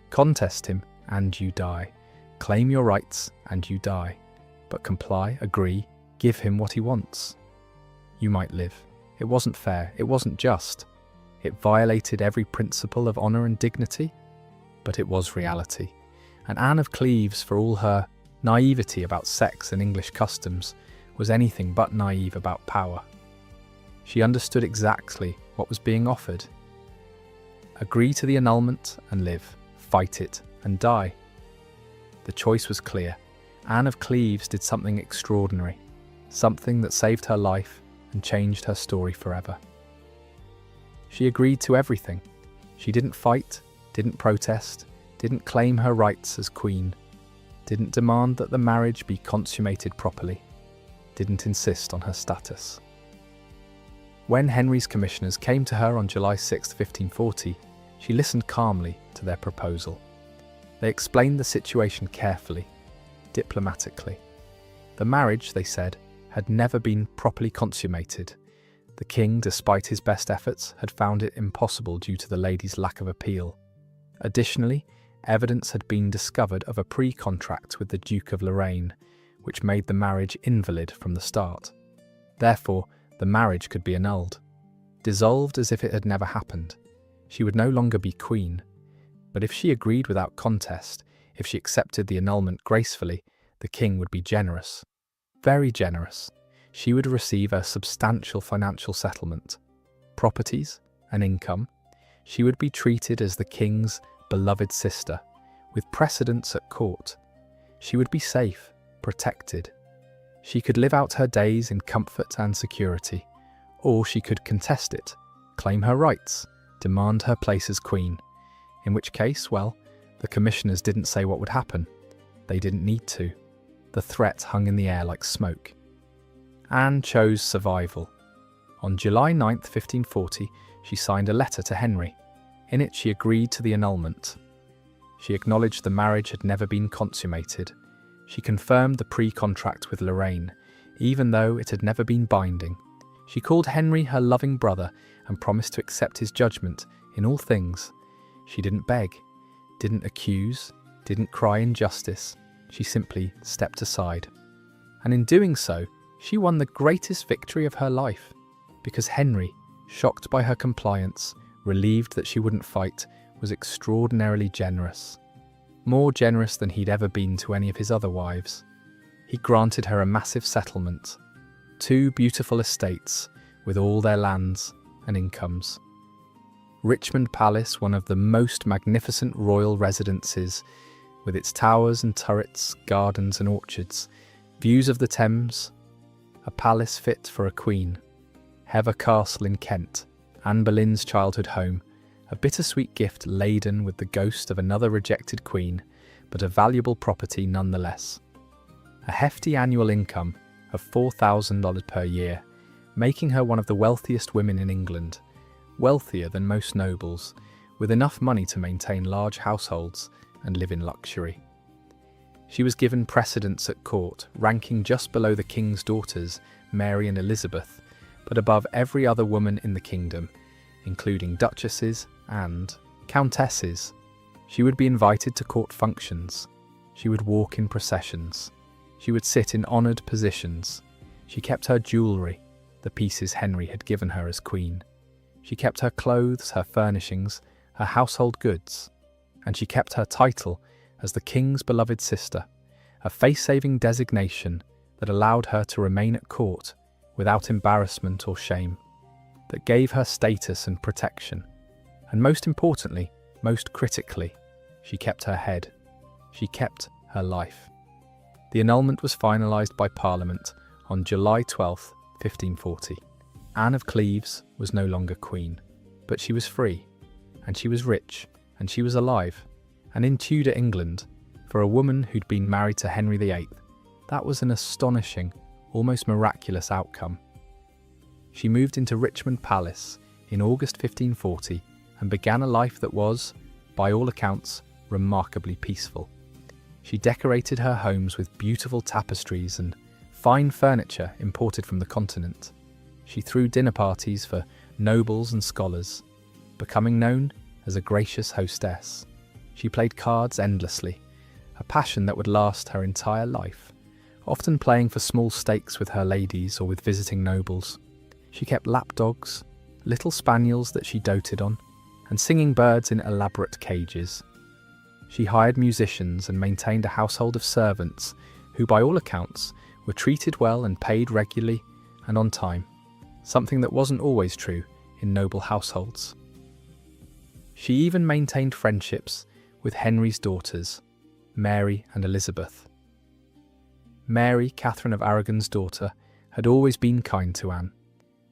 Contest him, and you die. Claim your rights, and you die. But comply, agree, give him what he wants. You might live. It wasn't fair, it wasn't just. It violated every principle of honour and dignity, but it was reality. And Anne of Cleves, for all her naivety about sex and English customs, was anything but naive about power. She understood exactly what was being offered. Agree to the annulment and live, fight it and die. The choice was clear. Anne of Cleves did something extraordinary, something that saved her life and changed her story forever. She agreed to everything. She didn't fight, didn't protest, didn't claim her rights as queen, didn't demand that the marriage be consummated properly, didn't insist on her status. When Henry's commissioners came to her on July 6, 1540, she listened calmly to their proposal. They explained the situation carefully, diplomatically. The marriage, they said, had never been properly consummated. The king, despite his best efforts, had found it impossible due to the lady's lack of appeal. Additionally, evidence had been discovered of a pre-contract with the Duke of Lorraine, which made the marriage invalid from the start. Therefore, the marriage could be annulled, dissolved as if it had never happened. She would no longer be queen. But if she agreed without contest, if she accepted the annulment gracefully, the king would be generous. Very generous. She would receive a substantial financial settlement, properties, and income. She would be treated as the king's beloved sister, with precedence at court. She would be safe, protected. She could live out her days in comfort and security, or she could contest it, claim her rights, demand her place as queen. In which case, well, the commissioners didn't say what would happen. They didn't need to. The threat hung in the air like smoke. Anne chose survival. On July 9, 1540, she signed a letter to Henry. In it, she agreed to the annulment. She acknowledged the marriage had never been consummated. She confirmed the pre-contract with Lorraine, even though it had never been binding. She called Henry her loving brother and promised to accept his judgment in all things. She didn't beg, didn't accuse, didn't cry injustice. She simply stepped aside. And in doing so, she won the greatest victory of her life, because Henry, shocked by her compliance, relieved that she wouldn't fight, was extraordinarily generous. More generous than he'd ever been to any of his other wives. He granted her a massive settlement, 2 beautiful estates with all their lands and incomes. Richmond Palace, one of the most magnificent royal residences, with its towers and turrets, gardens and orchards, views of the Thames, a palace fit for a queen. Hever Castle in Kent, Anne Boleyn's childhood home, a bittersweet gift laden with the ghost of another rejected queen, but a valuable property nonetheless. A hefty annual income of $4,000 per year, making her one of the wealthiest women in England, wealthier than most nobles, with enough money to maintain large households and live in luxury. She was given precedence at court, ranking just below the king's daughters, Mary and Elizabeth, but above every other woman in the kingdom, including duchesses and countesses. She would be invited to court functions. She would walk in processions. She would sit in honoured positions. She kept her jewellery, the pieces Henry had given her as queen. She kept her clothes, her furnishings, her household goods. And she kept her title as the king's beloved sister, a face-saving designation that allowed her to remain at court without embarrassment or shame, that gave her status and protection. And most importantly, most critically, she kept her head. She kept her life. The annulment was finalised by Parliament on July 12, 1540. Anne of Cleves was no longer queen, but she was free, and she was rich, and she was alive. And in Tudor England, for a woman who'd been married to Henry VIII, that was an astonishing, almost miraculous outcome. She moved into Richmond Palace in August 1540 and began a life that was, by all accounts, remarkably peaceful. She decorated her homes with beautiful tapestries and fine furniture imported from the continent. She threw dinner parties for nobles and scholars, becoming known as a gracious hostess. She played cards endlessly, a passion that would last her entire life, often playing for small stakes with her ladies or with visiting nobles. She kept lapdogs, little spaniels that she doted on, and singing birds in elaborate cages. She hired musicians and maintained a household of servants who, by all accounts, were treated well and paid regularly and on time, something that wasn't always true in noble households. She even maintained friendships with Henry's daughters, Mary and Elizabeth. Mary, Catherine of Aragon's daughter, had always been kind to Anne.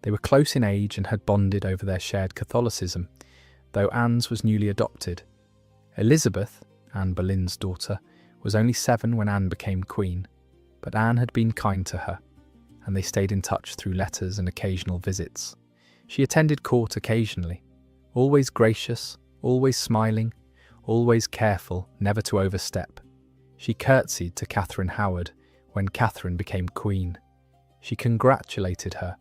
They were close in age and had bonded over their shared Catholicism, though Anne's was newly adopted. Elizabeth, Anne Boleyn's daughter, was only 7 when Anne became queen, but Anne had been kind to her, and they stayed in touch through letters and occasional visits. She attended court occasionally, always gracious, always smiling, always careful never to overstep. She curtsied to Catherine Howard when Catherine became queen. She congratulated her.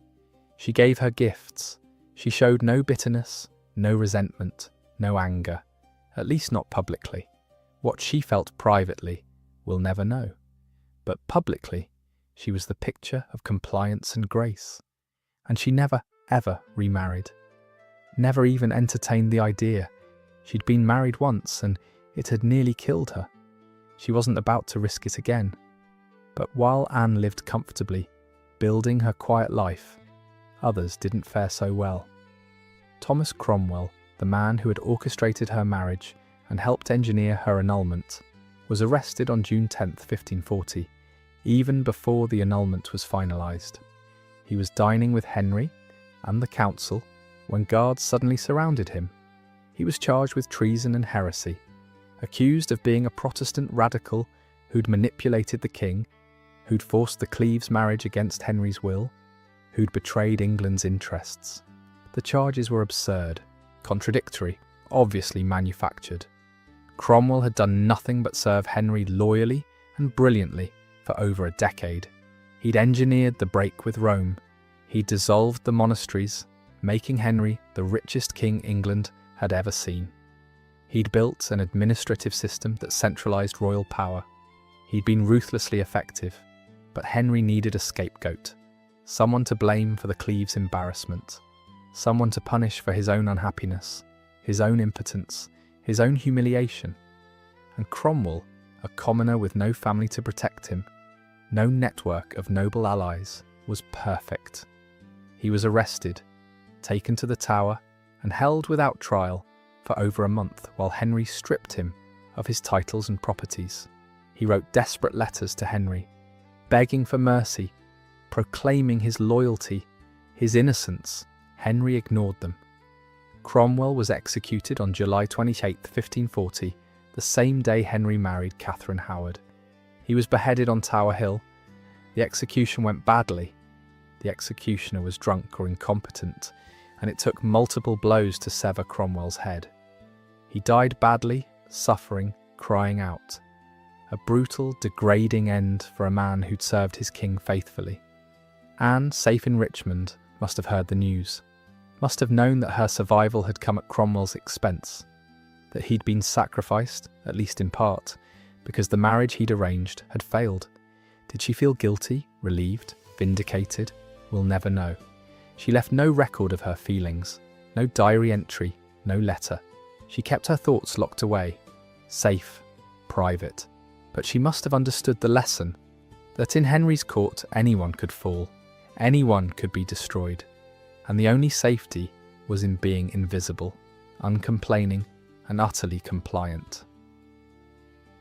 She gave her gifts. She showed no bitterness, no resentment, no anger, at least not publicly. What she felt privately, we'll never know. But publicly, she was the picture of compliance and grace. And she never, ever remarried. Never even entertained the idea. She'd been married once and it had nearly killed her. She wasn't about to risk it again. But while Anne lived comfortably, building her quiet life, others didn't fare so well. Thomas Cromwell, the man who had orchestrated her marriage and helped engineer her annulment, was arrested on June 10, 1540, even before the annulment was finalised. He was dining with Henry and the council when guards suddenly surrounded him. He was charged with treason and heresy, accused of being a Protestant radical who'd manipulated the king, who'd forced the Cleves marriage against Henry's will, who'd betrayed England's interests. The charges were absurd, contradictory, obviously manufactured. Cromwell had done nothing but serve Henry loyally and brilliantly for over a decade. He'd engineered the break with Rome. He'd dissolved the monasteries, making Henry the richest king England had ever seen. He'd built an administrative system that centralised royal power. He'd been ruthlessly effective, but Henry needed a scapegoat, someone to blame for the Cleves' embarrassment, someone to punish for his own unhappiness, his own impotence, his own humiliation. And Cromwell, a commoner with no family to protect him, no network of noble allies, was perfect. He was arrested, taken to the Tower, and held without trial for over a month while Henry stripped him of his titles and properties. He wrote desperate letters to Henry, begging for mercy, proclaiming his loyalty, his innocence. Henry ignored them. Cromwell was executed on July 28, 1540, the same day Henry married Catherine Howard. He was beheaded on Tower Hill. The execution went badly. The executioner was drunk or incompetent, and it took multiple blows to sever Cromwell's head. He died badly, suffering, crying out. A brutal, degrading end for a man who'd served his king faithfully. Anne, safe in Richmond, must have heard the news, must have known that her survival had come at Cromwell's expense, that he'd been sacrificed, at least in part, because the marriage he'd arranged had failed. Did she feel guilty, relieved, vindicated? We'll never know. She left no record of her feelings, no diary entry, no letter. She kept her thoughts locked away, safe, private. But she must have understood the lesson, that in Henry's court anyone could fall, anyone could be destroyed, and the only safety was in being invisible, uncomplaining, and utterly compliant.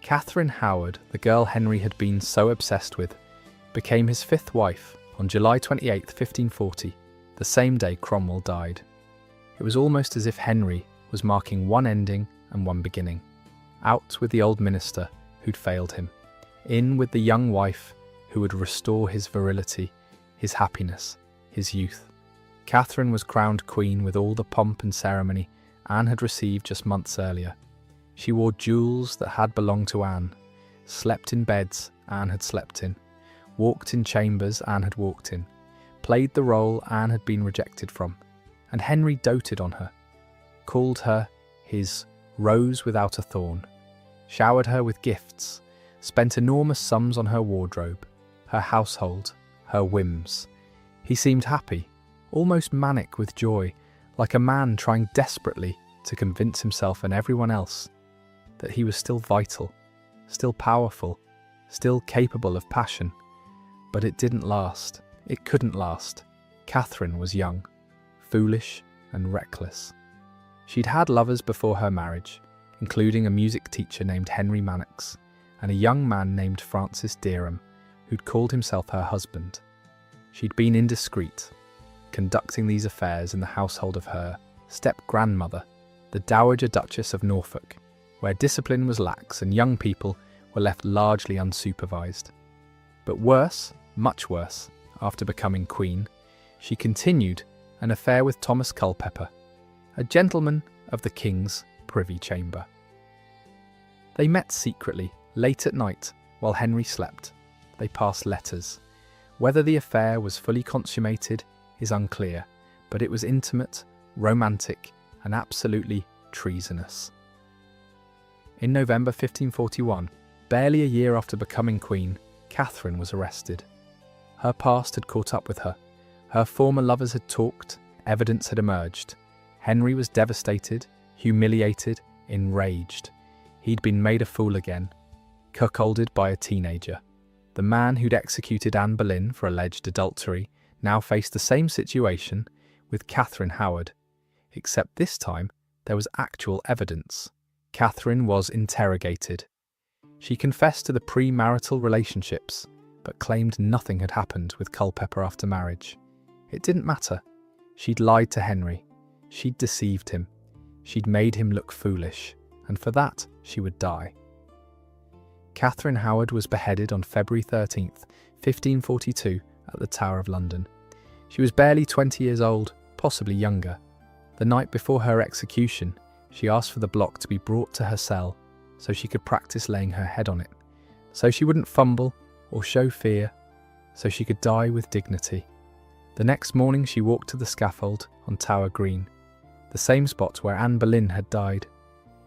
Catherine Howard, the girl Henry had been so obsessed with, became his 5th wife on July 28, 1540, the same day Cromwell died. It was almost as if Henry was marking one ending and one beginning. Out with the old minister who'd failed him, in with the young wife who would restore his virility, his happiness, his youth. Catherine was crowned queen with all the pomp and ceremony Anne had received just months earlier. She wore jewels that had belonged to Anne, slept in beds Anne had slept in, walked in chambers Anne had walked in, played the role Anne had been rejected from, and Henry doted on her, called her his rose without a thorn, showered her with gifts, spent enormous sums on her wardrobe, her household, her whims. He seemed happy, almost manic with joy, like a man trying desperately to convince himself and everyone else that he was still vital, still powerful, still capable of passion. But it didn't last. It couldn't last. Catherine was young, foolish, and reckless. She'd had lovers before her marriage, including a music teacher named Henry Mannix and a young man named Francis Derham, who'd called himself her husband. She'd been indiscreet, conducting these affairs in the household of her step-grandmother, the Dowager Duchess of Norfolk, where discipline was lax and young people were left largely unsupervised. But worse, much worse, after becoming queen, she continued an affair with Thomas Culpeper, a gentleman of the king's privy chamber. They met secretly, late at night, while Henry slept. They passed letters. Whether the affair was fully consummated is unclear, but it was intimate, romantic, and absolutely treasonous. In November 1541, barely a year after becoming queen, Catherine was arrested. Her past had caught up with her. Her former lovers had talked, evidence had emerged. Henry was devastated, humiliated, enraged. He'd been made a fool again, cuckolded by a teenager. The man who'd executed Anne Boleyn for alleged adultery now faced the same situation with Catherine Howard, except this time there was actual evidence. Catherine was interrogated. She confessed to the premarital relationships, but claimed nothing had happened with Culpeper after marriage. It didn't matter. She'd lied to Henry. She'd deceived him. She'd made him look foolish, and for that she would die. Catherine Howard was beheaded on February 13th, 1542, at the Tower of London. She was barely 20 years old, possibly younger. The night before her execution, she asked for the block to be brought to her cell so she could practice laying her head on it, so she wouldn't fumble or show fear, so she could die with dignity. The next morning she walked to the scaffold on Tower Green, the same spot where Anne Boleyn had died.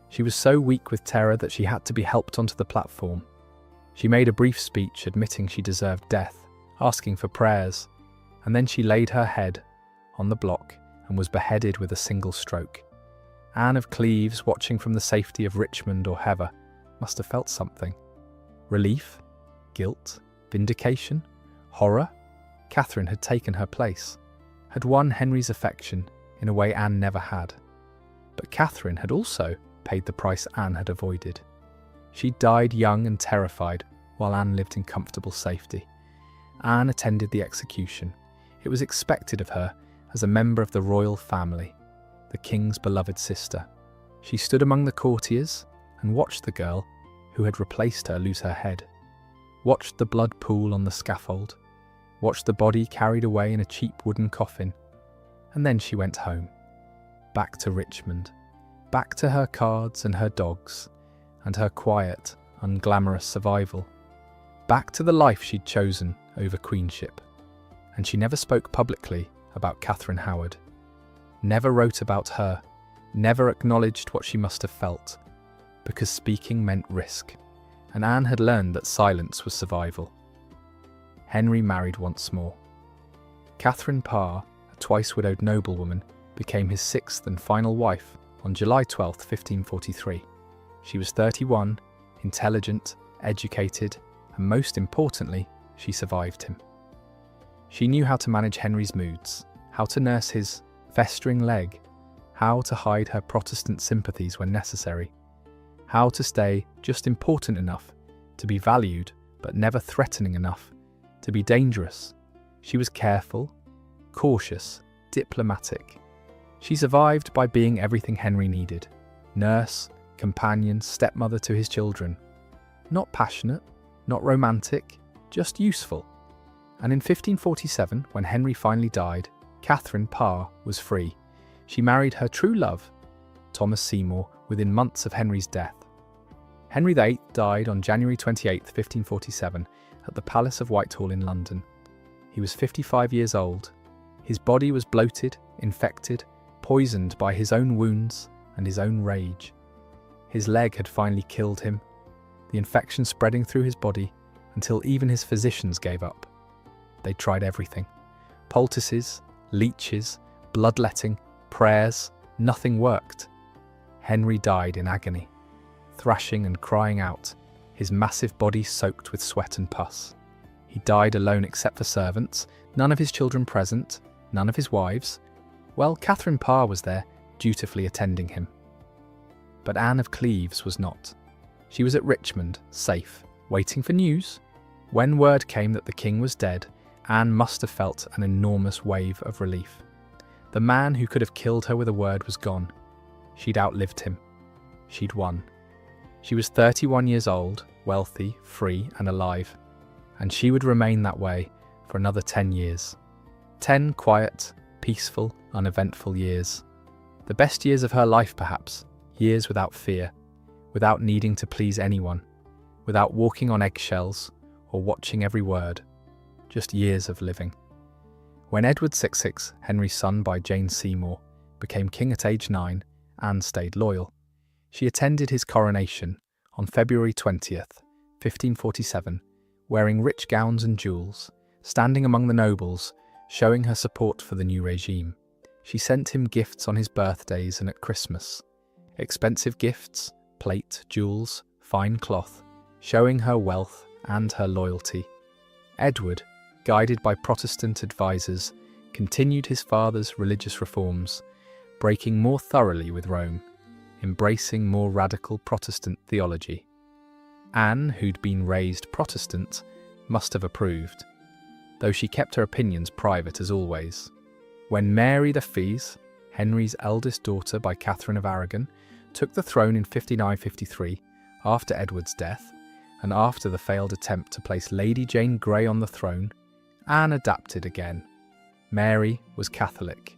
She was so weak with terror that she had to be helped onto the platform. She made a brief speech admitting she deserved death, asking for prayers, and then she laid her head on the block and was beheaded with a single stroke. Anne of Cleves, watching from the safety of Richmond or Hever, must have felt something. Relief? Guilt? Vindication? Horror? Catherine had taken her place, had won Henry's affection in a way Anne never had. But Catherine had also paid the price Anne had avoided. She died young and terrified, while Anne lived in comfortable safety. Anne attended the execution. It was expected of her as a member of the royal family, the king's beloved sister. She stood among the courtiers and watched the girl who had replaced her lose her head, watched the blood pool on the scaffold, watched the body carried away in a cheap wooden coffin, and then she went home, back to Richmond, back to her cards and her dogs, and her quiet, unglamorous survival, back to the life she'd chosen over queenship. And she never spoke publicly about Catherine Howard, never wrote about her, never acknowledged what she must have felt, because speaking meant risk, and Anne had learned that silence was survival. Henry married once more. Catherine Parr, a twice-widowed noblewoman, became his sixth and final wife on July 12, 1543. She was 31, intelligent, educated, and most importantly, she survived him. She knew how to manage Henry's moods, how to nurse his festering leg, how to hide her Protestant sympathies when necessary, how to stay just important enough to be valued but never threatening enough to be dangerous. She was careful, cautious, diplomatic. She survived by being everything Henry needed: nurse, companion, stepmother to his children. Not passionate, not romantic, just useful. And in 1547, when Henry finally died, Catherine Parr was free. She married her true love, Thomas Seymour, within months of Henry's death. Henry VIII died on January 28, 1547, at the Palace of Whitehall in London. He was 55 years old. His body was bloated, infected, poisoned by his own wounds and his own rage. His leg had finally killed him, the infection spreading through his body until even his physicians gave up. They tried everything. Poultices, leeches, bloodletting, prayers, nothing worked. Henry died in agony, thrashing and crying out, his massive body soaked with sweat and pus. He died alone except for servants, none of his children present, none of his wives. Well, Catherine Parr was there, dutifully attending him. But Anne of Cleves was not. She was at Richmond, safe, waiting for news. When word came that the king was dead, Anne must have felt an enormous wave of relief. The man who could have killed her with a word was gone. She'd outlived him. She'd won. She was 31 years old, wealthy, free, and alive. And she would remain that way for another 10 years. 10 quiet, peaceful, uneventful years. The best years of her life, perhaps. Years without fear, without needing to please anyone, without walking on eggshells or watching every word. Just years of living. When Edward VI, Henry's son by Jane Seymour, became king at age 9, Anne stayed loyal. She attended his coronation on February 20th, 1547, wearing rich gowns and jewels, standing among the nobles, showing her support for the new regime. She sent him gifts on his birthdays and at Christmas. Expensive gifts, plate, jewels, fine cloth, showing her wealth and her loyalty. Edward, guided by Protestant advisors, continued his father's religious reforms, breaking more thoroughly with Rome, embracing more radical Protestant theology. Anne, who'd been raised Protestant, must have approved, though she kept her opinions private as always. When Mary the Fils, Henry's eldest daughter by Catherine of Aragon, took the throne in 59-53, after Edward's death, and after the failed attempt to place Lady Jane Grey on the throne, Anne adapted again. Mary was Catholic,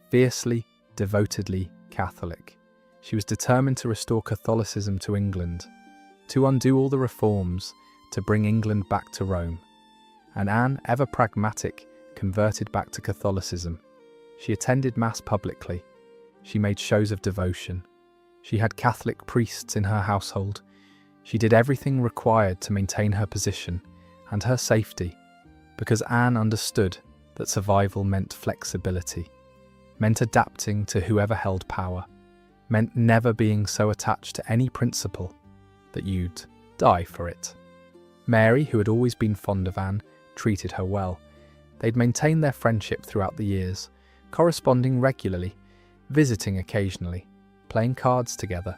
fiercely, devotedly Catholic. She was determined to restore Catholicism to England, to undo all the reforms, to bring England back to Rome. And Anne, ever pragmatic, converted back to Catholicism. She attended Mass publicly. She made shows of devotion. She had Catholic priests in her household. She did everything required to maintain her position and her safety, because Anne understood that survival meant flexibility, meant adapting to whoever held power, meant never being so attached to any principle that you'd die for it. Mary, who had always been fond of Anne, treated her well. They'd maintained their friendship throughout the years, corresponding regularly, visiting occasionally, playing cards together.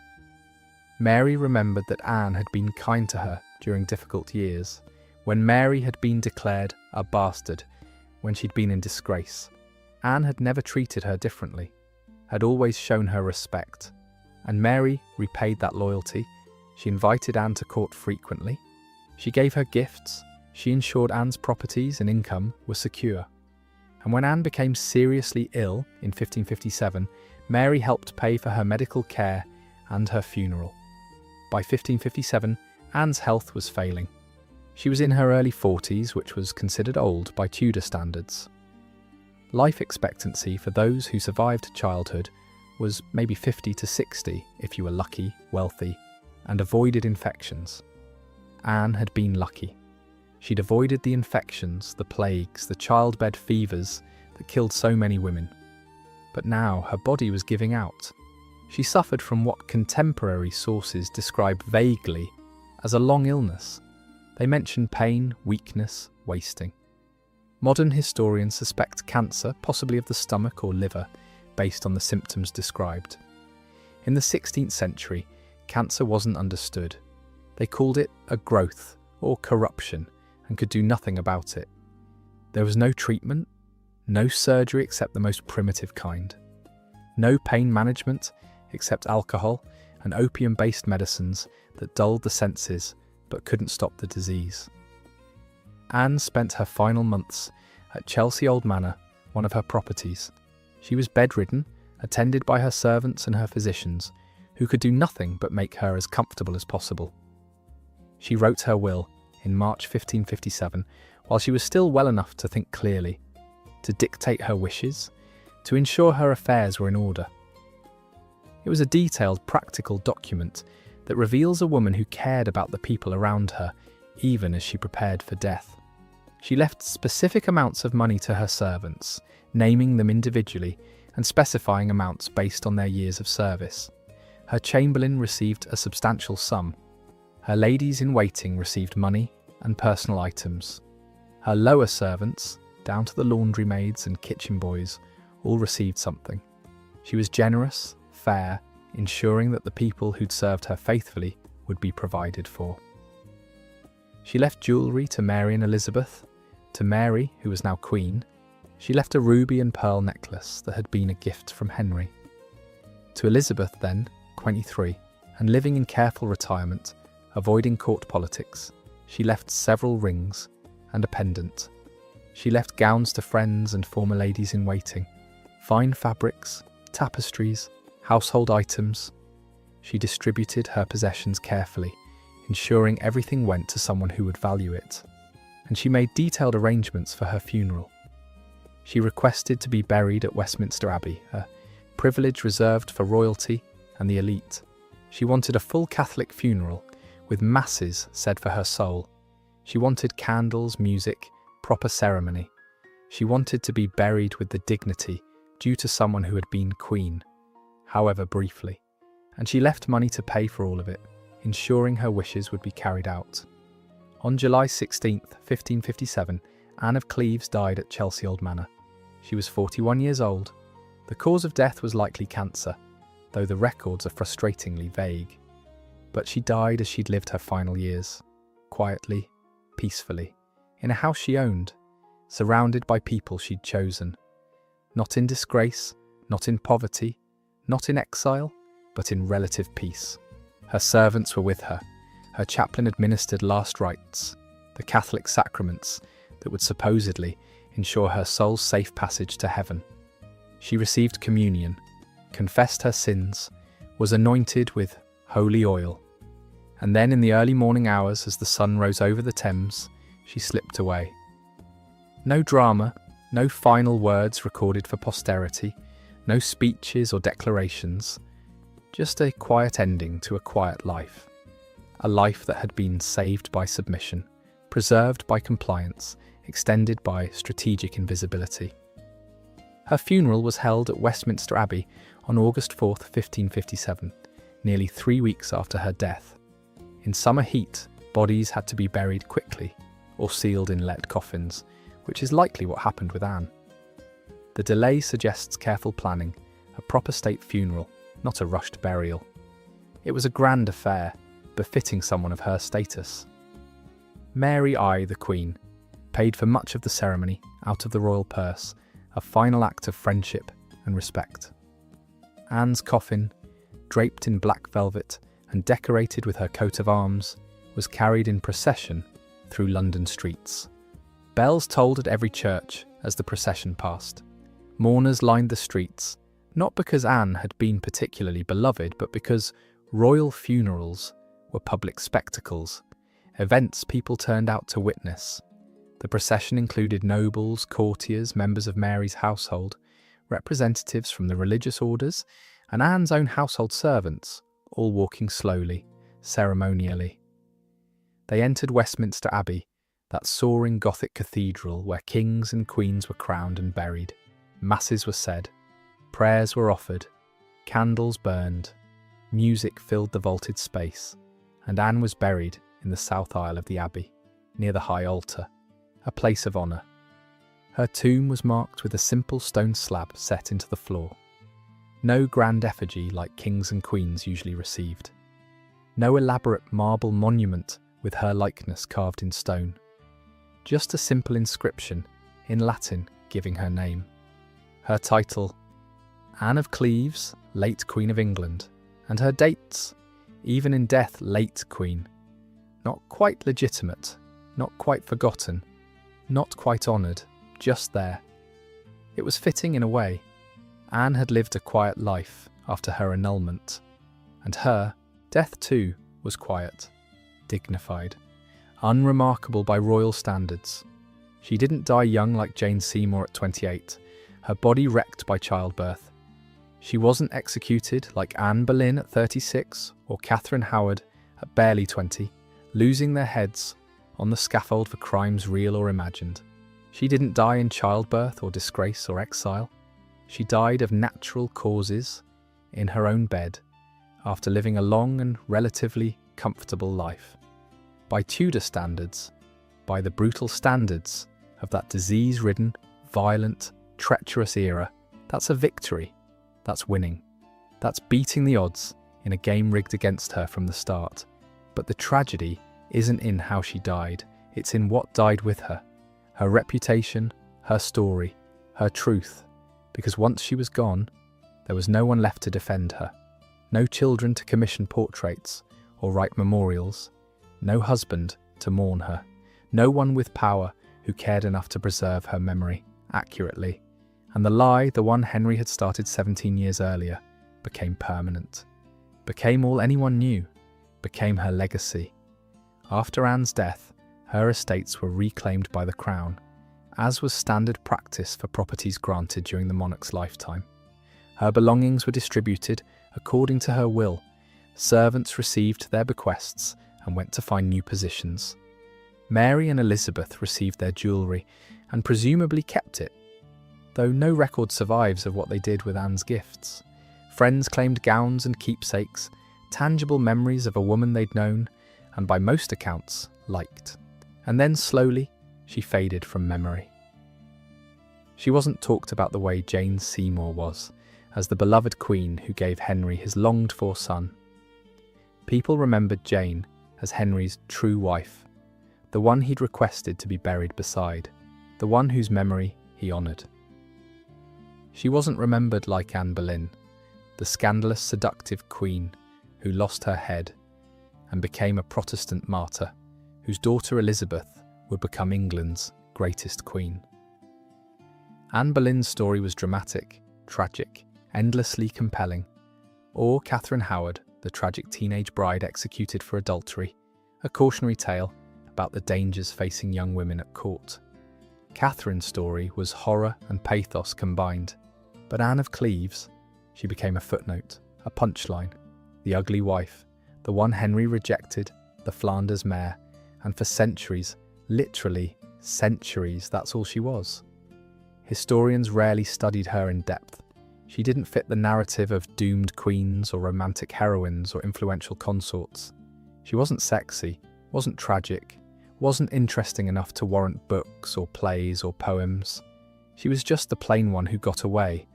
Mary remembered that Anne had been kind to her during difficult years, when Mary had been declared a bastard, when she'd been in disgrace. Anne had never treated her differently, had always shown her respect, and Mary repaid that loyalty. She invited Anne to court frequently. She gave her gifts. She ensured Anne's properties and income were secure. And when Anne became seriously ill in 1557, Mary helped pay for her medical care and her funeral. By 1557, Anne's health was failing. She was in her early 40s, which was considered old by Tudor standards. Life expectancy for those who survived childhood was maybe 50 to 60 if you were lucky, wealthy, and avoided infections. Anne had been lucky. She'd avoided the infections, the plagues, the childbed fevers that killed so many women. But now her body was giving out. She suffered from what contemporary sources describe vaguely as a long illness. They mention pain, weakness, wasting. Modern historians suspect cancer, possibly of the stomach or liver, based on the symptoms described. In the 16th century, cancer wasn't understood. They called it a growth or corruption and could do nothing about it. There was no treatment, no surgery except the most primitive kind, no pain management except alcohol and opium-based medicines that dulled the senses but couldn't stop the disease. Anne spent her final months at Chelsea Old Manor, one of her properties. She was bedridden, attended by her servants and her physicians, who could do nothing but make her as comfortable as possible. She wrote her will in March 1557 while she was still well enough to think clearly, to dictate her wishes, to ensure her affairs were in order. It was a detailed, practical document that reveals a woman who cared about the people around her, even as she prepared for death. She left specific amounts of money to her servants, naming them individually and specifying amounts based on their years of service. Her chamberlain received a substantial sum. Her ladies-in-waiting received money and personal items. Her lower servants, down to the laundry maids and kitchen boys, all received something. She was generous, fair, ensuring that the people who'd served her faithfully would be provided for. She left jewellery to Mary and Elizabeth. To Mary, who was now Queen, she left a ruby and pearl necklace that had been a gift from Henry. To Elizabeth then, 23, and living in careful retirement, avoiding court politics, she left several rings and a pendant. She left gowns to friends and former ladies-in-waiting, fine fabrics, tapestries, household items. She distributed her possessions carefully, ensuring everything went to someone who would value it. And she made detailed arrangements for her funeral. She requested to be buried at Westminster Abbey, a privilege reserved for royalty and the elite. She wanted a full Catholic funeral, with masses said for her soul. She wanted candles, music, proper ceremony. She wanted to be buried with the dignity due to someone who had been queen, however briefly. And she left money to pay for all of it, ensuring her wishes would be carried out. On July 16, 1557, Anne of Cleves died at Chelsea Old Manor. She was 41 years old. The cause of death was likely cancer, though the records are frustratingly vague. But she died as she'd lived her final years, quietly, peacefully, in a house she owned, surrounded by people she'd chosen. Not in disgrace, not in poverty, not in exile, but in relative peace. Her servants were with her. Her chaplain administered last rites, the Catholic sacraments that would supposedly ensure her soul's safe passage to heaven. She received communion, confessed her sins, was anointed with holy oil. And then in the early morning hours, as the sun rose over the Thames, she slipped away. No drama, no final words recorded for posterity, no speeches or declarations, just a quiet ending to a quiet life. A life that had been saved by submission, preserved by compliance, extended by strategic invisibility. Her funeral was held at Westminster Abbey on August 4, 1557, nearly 3 weeks after her death. In summer heat, bodies had to be buried quickly or sealed in lead coffins, which is likely what happened with Anne. The delay suggests careful planning, a proper state funeral, not a rushed burial. It was a grand affair, befitting someone of her status. Mary I, the Queen, paid for much of the ceremony out of the royal purse, a final act of friendship and respect. Anne's coffin, draped in black velvet and decorated with her coat of arms, was carried in procession through London streets. Bells tolled at every church as the procession passed. Mourners lined the streets, not because Anne had been particularly beloved, but because royal funerals were public spectacles, events people turned out to witness. The procession included nobles, courtiers, members of Mary's household, representatives from the religious orders, and Anne's own household servants, all walking slowly, ceremonially. They entered Westminster Abbey, that soaring Gothic cathedral where kings and queens were crowned and buried. Masses were said, prayers were offered, candles burned, music filled the vaulted space, and Anne was buried in the south aisle of the abbey, near the high altar, a place of honour. Her tomb was marked with a simple stone slab set into the floor. No grand effigy like kings and queens usually received. No elaborate marble monument with her likeness carved in stone. Just a simple inscription in Latin giving her name. Her title, Anne of Cleves, late Queen of England, and her dates, even in death late Queen. Not quite legitimate, not quite forgotten, not quite honoured, just there. It was fitting in a way. Anne had lived a quiet life after her annulment. And her death too was quiet, dignified, unremarkable by royal standards. She didn't die young like Jane Seymour at 28, her body wrecked by childbirth. She wasn't executed like Anne Boleyn at 36 or Catherine Howard at barely 20, losing their heads on the scaffold for crimes real or imagined. She didn't die in childbirth or disgrace or exile. She died of natural causes in her own bed after living a long and relatively comfortable life. By Tudor standards, by the brutal standards of that disease-ridden, violent, treacherous era, that's a victory. That's winning. That's beating the odds in a game rigged against her from the start. But the tragedy isn't in how she died, it's in what died with her. Her reputation, her story, her truth. Because once she was gone, there was no one left to defend her. No children to commission portraits or write memorials. No husband to mourn her. No one with power who cared enough to preserve her memory accurately. And the lie, the one Henry had started 17 years earlier, became permanent. Became all anyone knew. Became her legacy. After Anne's death, her estates were reclaimed by the Crown, as was standard practice for properties granted during the monarch's lifetime. Her belongings were distributed according to her will. Servants received their bequests and went to find new positions. Mary and Elizabeth received their jewellery and presumably kept it, though no record survives of what they did with Anne's gifts. Friends claimed gowns and keepsakes, tangible memories of a woman they'd known, and by most accounts, liked. And then slowly, she faded from memory. She wasn't talked about the way Jane Seymour was, as the beloved queen who gave Henry his longed-for son. People remembered Jane as Henry's true wife, the one he'd requested to be buried beside, the one whose memory he honoured. She wasn't remembered like Anne Boleyn, the scandalous, seductive queen who lost her head and became a Protestant martyr, whose daughter Elizabeth would become England's greatest queen. Anne Boleyn's story was dramatic, tragic, endlessly compelling. Or Catherine Howard, the tragic teenage bride executed for adultery, a cautionary tale about the dangers facing young women at court. Catherine's story was horror and pathos combined, but Anne of Cleves, she became a footnote, a punchline, the ugly wife, the one Henry rejected, the Flanders mare, and for centuries, literally centuries, that's all she was. Historians rarely studied her in depth. She didn't fit the narrative of doomed queens or romantic heroines or influential consorts. She wasn't sexy, wasn't tragic, wasn't interesting enough to warrant books or plays or poems. She was just the plain one who got away,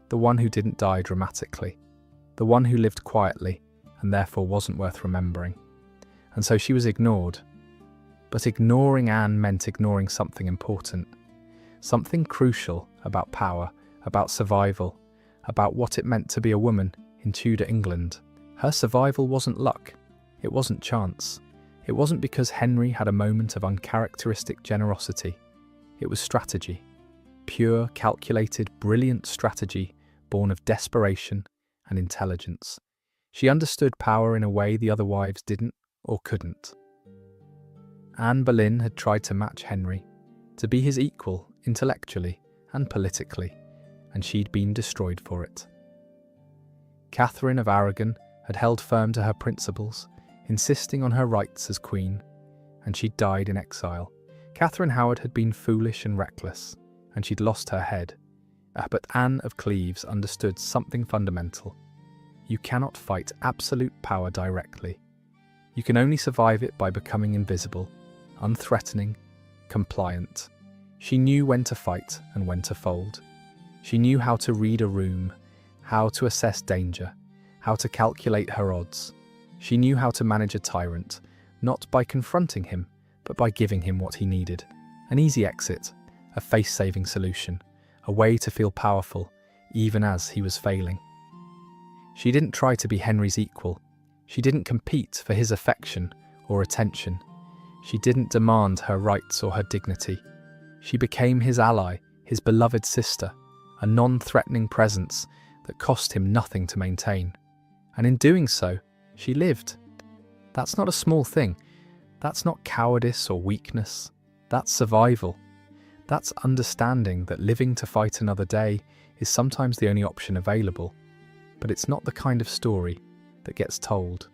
the one who didn't die dramatically, the one who lived quietly and therefore wasn't worth remembering. And so she was ignored. But ignoring Anne meant ignoring something important, something crucial about power, about survival, about what it meant to be a woman in Tudor England. Her survival wasn't luck, it wasn't chance. It wasn't because Henry had a moment of uncharacteristic generosity. It was strategy. Pure, calculated, brilliant strategy born of desperation and intelligence. She understood power in a way the other wives didn't or couldn't. Anne Boleyn had tried to match Henry, to be his equal intellectually and politically, and she'd been destroyed for it. Catherine of Aragon had held firm to her principles, insisting on her rights as queen, and she'd died in exile. Catherine Howard had been foolish and reckless, and she'd lost her head. But Anne of Cleves understood something fundamental. You cannot fight absolute power directly. You can only survive it by becoming invisible, unthreatening, compliant. She knew when to fight and when to fold. She knew how to read a room, how to assess danger, how to calculate her odds. She knew how to manage a tyrant, not by confronting him, but by giving him what he needed. An easy exit, a face-saving solution, a way to feel powerful, even as he was failing. She didn't try to be Henry's equal. She didn't compete for his affection or attention. She didn't demand her rights or her dignity. She became his ally, his beloved sister, a non-threatening presence that cost him nothing to maintain. And in doing so, she lived. That's not a small thing. That's not cowardice or weakness. That's survival. That's understanding that living to fight another day is sometimes the only option available. But it's not the kind of story that gets told.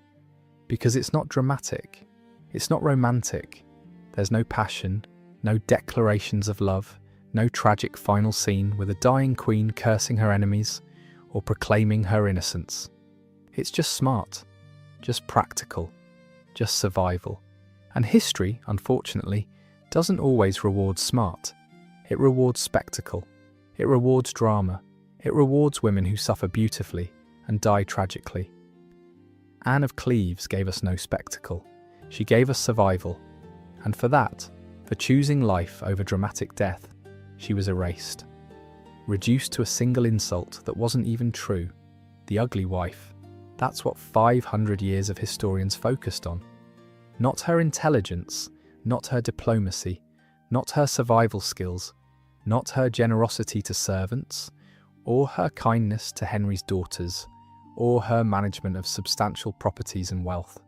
Because it's not dramatic. It's not romantic. There's no passion, no declarations of love, no tragic final scene with a dying queen cursing her enemies or proclaiming her innocence. It's just smart, just practical, just survival. And history, unfortunately, doesn't always reward smart. It rewards spectacle. It rewards drama. It rewards women who suffer beautifully and die tragically. Anne of Cleves gave us no spectacle. She gave us survival. And for that, for choosing life over dramatic death, she was erased. Reduced to a single insult that wasn't even true, the ugly wife. That's what 500 years of historians focused on. Not her intelligence, not her diplomacy, not her survival skills, not her generosity to servants, or her kindness to Henry's daughters, or her management of substantial properties and wealth.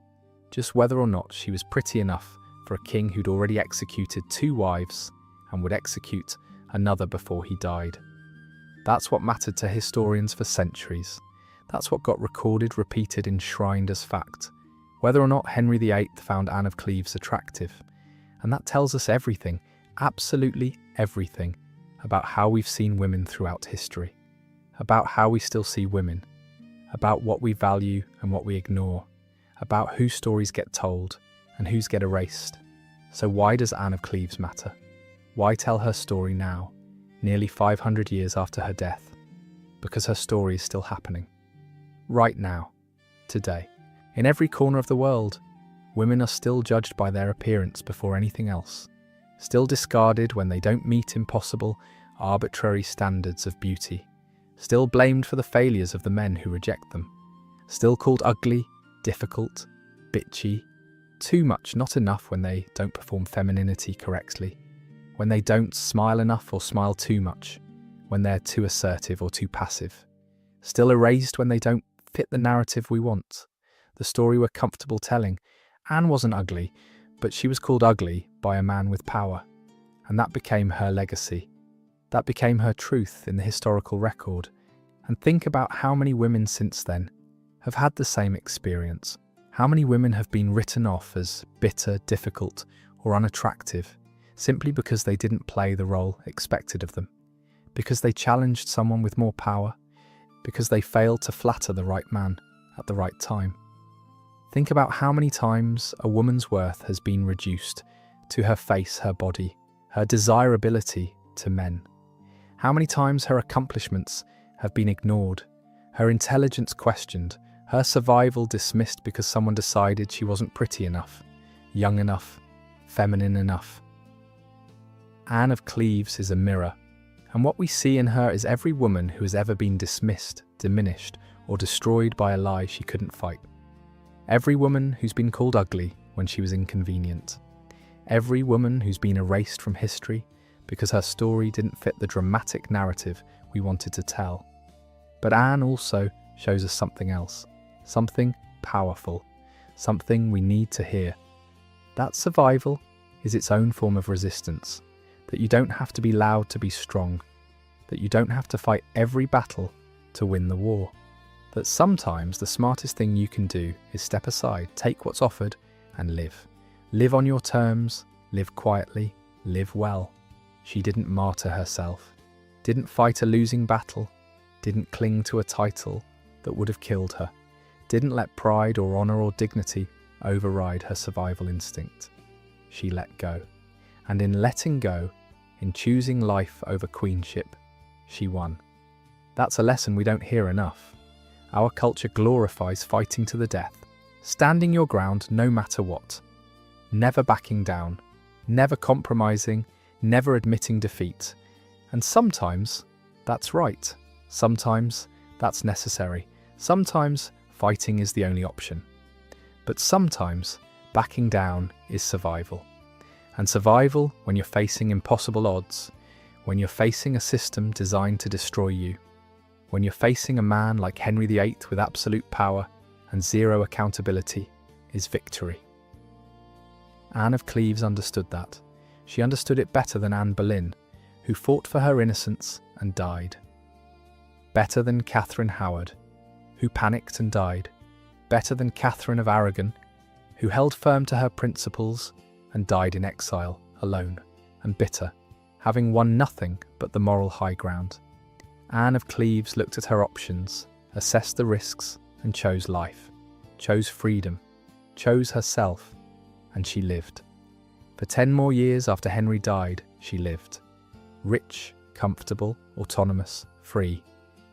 Just whether or not she was pretty enough for a king who'd already executed 2 wives and would execute another before he died. That's what mattered to historians for centuries. That's what got recorded, repeated, enshrined as fact. Whether or not Henry VIII found Anne of Cleves attractive. And that tells us everything, absolutely everything, about how we've seen women throughout history. About how we still see women. About what we value and what we ignore. About whose stories get told and whose get erased. So why does Anne of Cleves matter? Why tell her story now, nearly 500 years after her death? Because her story is still happening. Right now, today, in every corner of the world, women are still judged by their appearance before anything else, still discarded when they don't meet impossible, arbitrary standards of beauty, still blamed for the failures of the men who reject them, still called ugly, difficult, bitchy, too much, not enough when they don't perform femininity correctly, when they don't smile enough or smile too much, when they're too assertive or too passive, still erased when they don't fit the narrative we want, the story we're comfortable telling. Anne wasn't ugly, but she was called ugly by a man with power, and that became her legacy. That became her truth in the historical record. And think about how many women since then have had the same experience. How many women have been written off as bitter, difficult, or unattractive simply because they didn't play the role expected of them, because they challenged someone with more power, because they failed to flatter the right man at the right time. Think about how many times a woman's worth has been reduced to her face, her body, her desirability to men. How many times her accomplishments have been ignored, her intelligence questioned, her survival dismissed because someone decided she wasn't pretty enough, young enough, feminine enough. Anne of Cleves is a mirror, and what we see in her is every woman who has ever been dismissed, diminished, or destroyed by a lie she couldn't fight. Every woman who's been called ugly when she was inconvenient. Every woman who's been erased from history because her story didn't fit the dramatic narrative we wanted to tell. But Anne also shows us something else, something powerful, something we need to hear. That survival is its own form of resistance, that you don't have to be loud to be strong, that you don't have to fight every battle to win the war, that sometimes the smartest thing you can do is step aside, take what's offered, and live. Live on your terms, live quietly, live well. She didn't martyr herself, didn't fight a losing battle, didn't cling to a title that would have killed her, didn't let pride or honour or dignity override her survival instinct. She let go. And in letting go, in choosing life over queenship, she won. That's a lesson we don't hear enough. Our culture glorifies fighting to the death, standing your ground no matter what, never backing down, never compromising, never admitting defeat. And sometimes that's right. Sometimes that's necessary. Sometimes fighting is the only option. But sometimes backing down is survival. And survival when you're facing impossible odds, when you're facing a system designed to destroy you, when you're facing a man like Henry VIII with absolute power and zero accountability is victory. Anne of Cleves understood that. She understood it better than Anne Boleyn, who fought for her innocence and died. Better than Catherine Howard, who panicked and died. Better than Catherine of Aragon, who held firm to her principles and died in exile, alone and bitter, having won nothing but the moral high ground. Anne of Cleves looked at her options, assessed the risks, and chose life, chose freedom, chose herself, and she lived. For 10 more years after Henry died, she lived. Rich, comfortable, autonomous, free.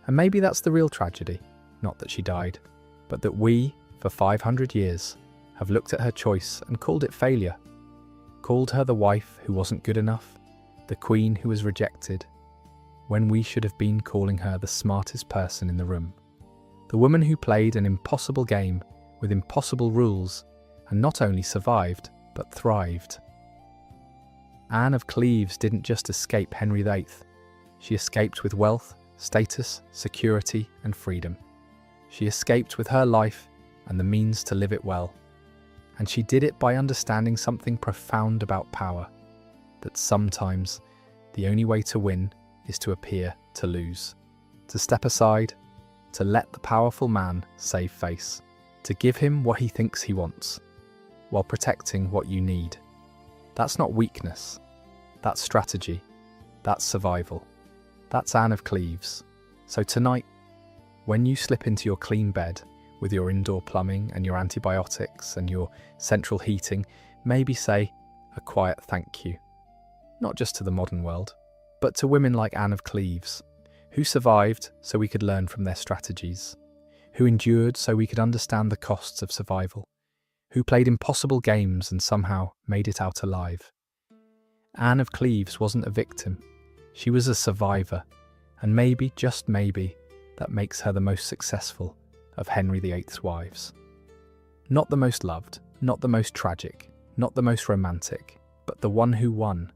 And maybe that's the real tragedy, not that she died, but that we, for 500 years, have looked at her choice and called it failure. Called her the wife who wasn't good enough, the queen who was rejected, when we should have been calling her the smartest person in the room. The woman who played an impossible game with impossible rules and not only survived, but thrived. Anne of Cleves didn't just escape Henry VIII. She escaped with wealth, status, security, and freedom. She escaped with her life and the means to live it well. And she did it by understanding something profound about power, that sometimes the only way to win is to appear to lose, to step aside, to let the powerful man save face, to give him what he thinks he wants, while protecting what you need. That's not weakness, that's strategy, that's survival. That's Anne of Cleves. So tonight, when you slip into your clean bed with your indoor plumbing and your antibiotics and your central heating, maybe say a quiet thank you. Not just to the modern world, but to women like Anne of Cleves, who survived so we could learn from their strategies, who endured so we could understand the costs of survival, who played impossible games and somehow made it out alive. Anne of Cleves wasn't a victim. She was a survivor, and maybe, just maybe, that makes her the most successful of Henry VIII's wives. Not the most loved, not the most tragic, not the most romantic, but the one who won.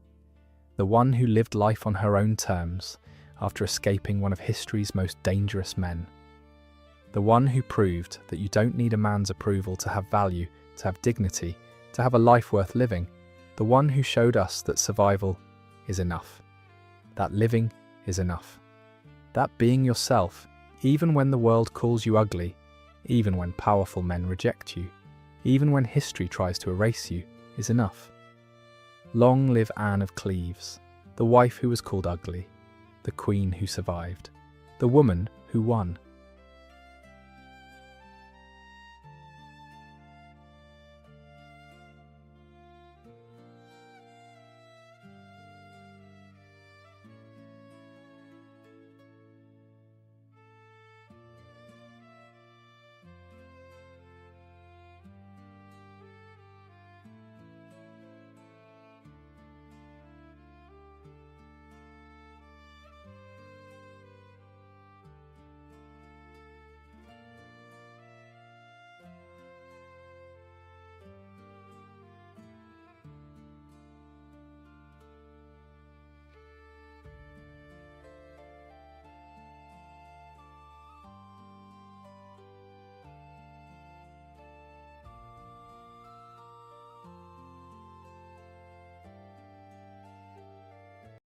The one who lived life on her own terms after escaping one of history's most dangerous men. The one who proved that you don't need a man's approval to have value, to have dignity, to have a life worth living. The one who showed us that survival is enough. That living is enough. That being yourself, even when the world calls you ugly, even when powerful men reject you, even when history tries to erase you, is enough. Long live Anne of Cleves, the wife who was called ugly, the queen who survived, the woman who won.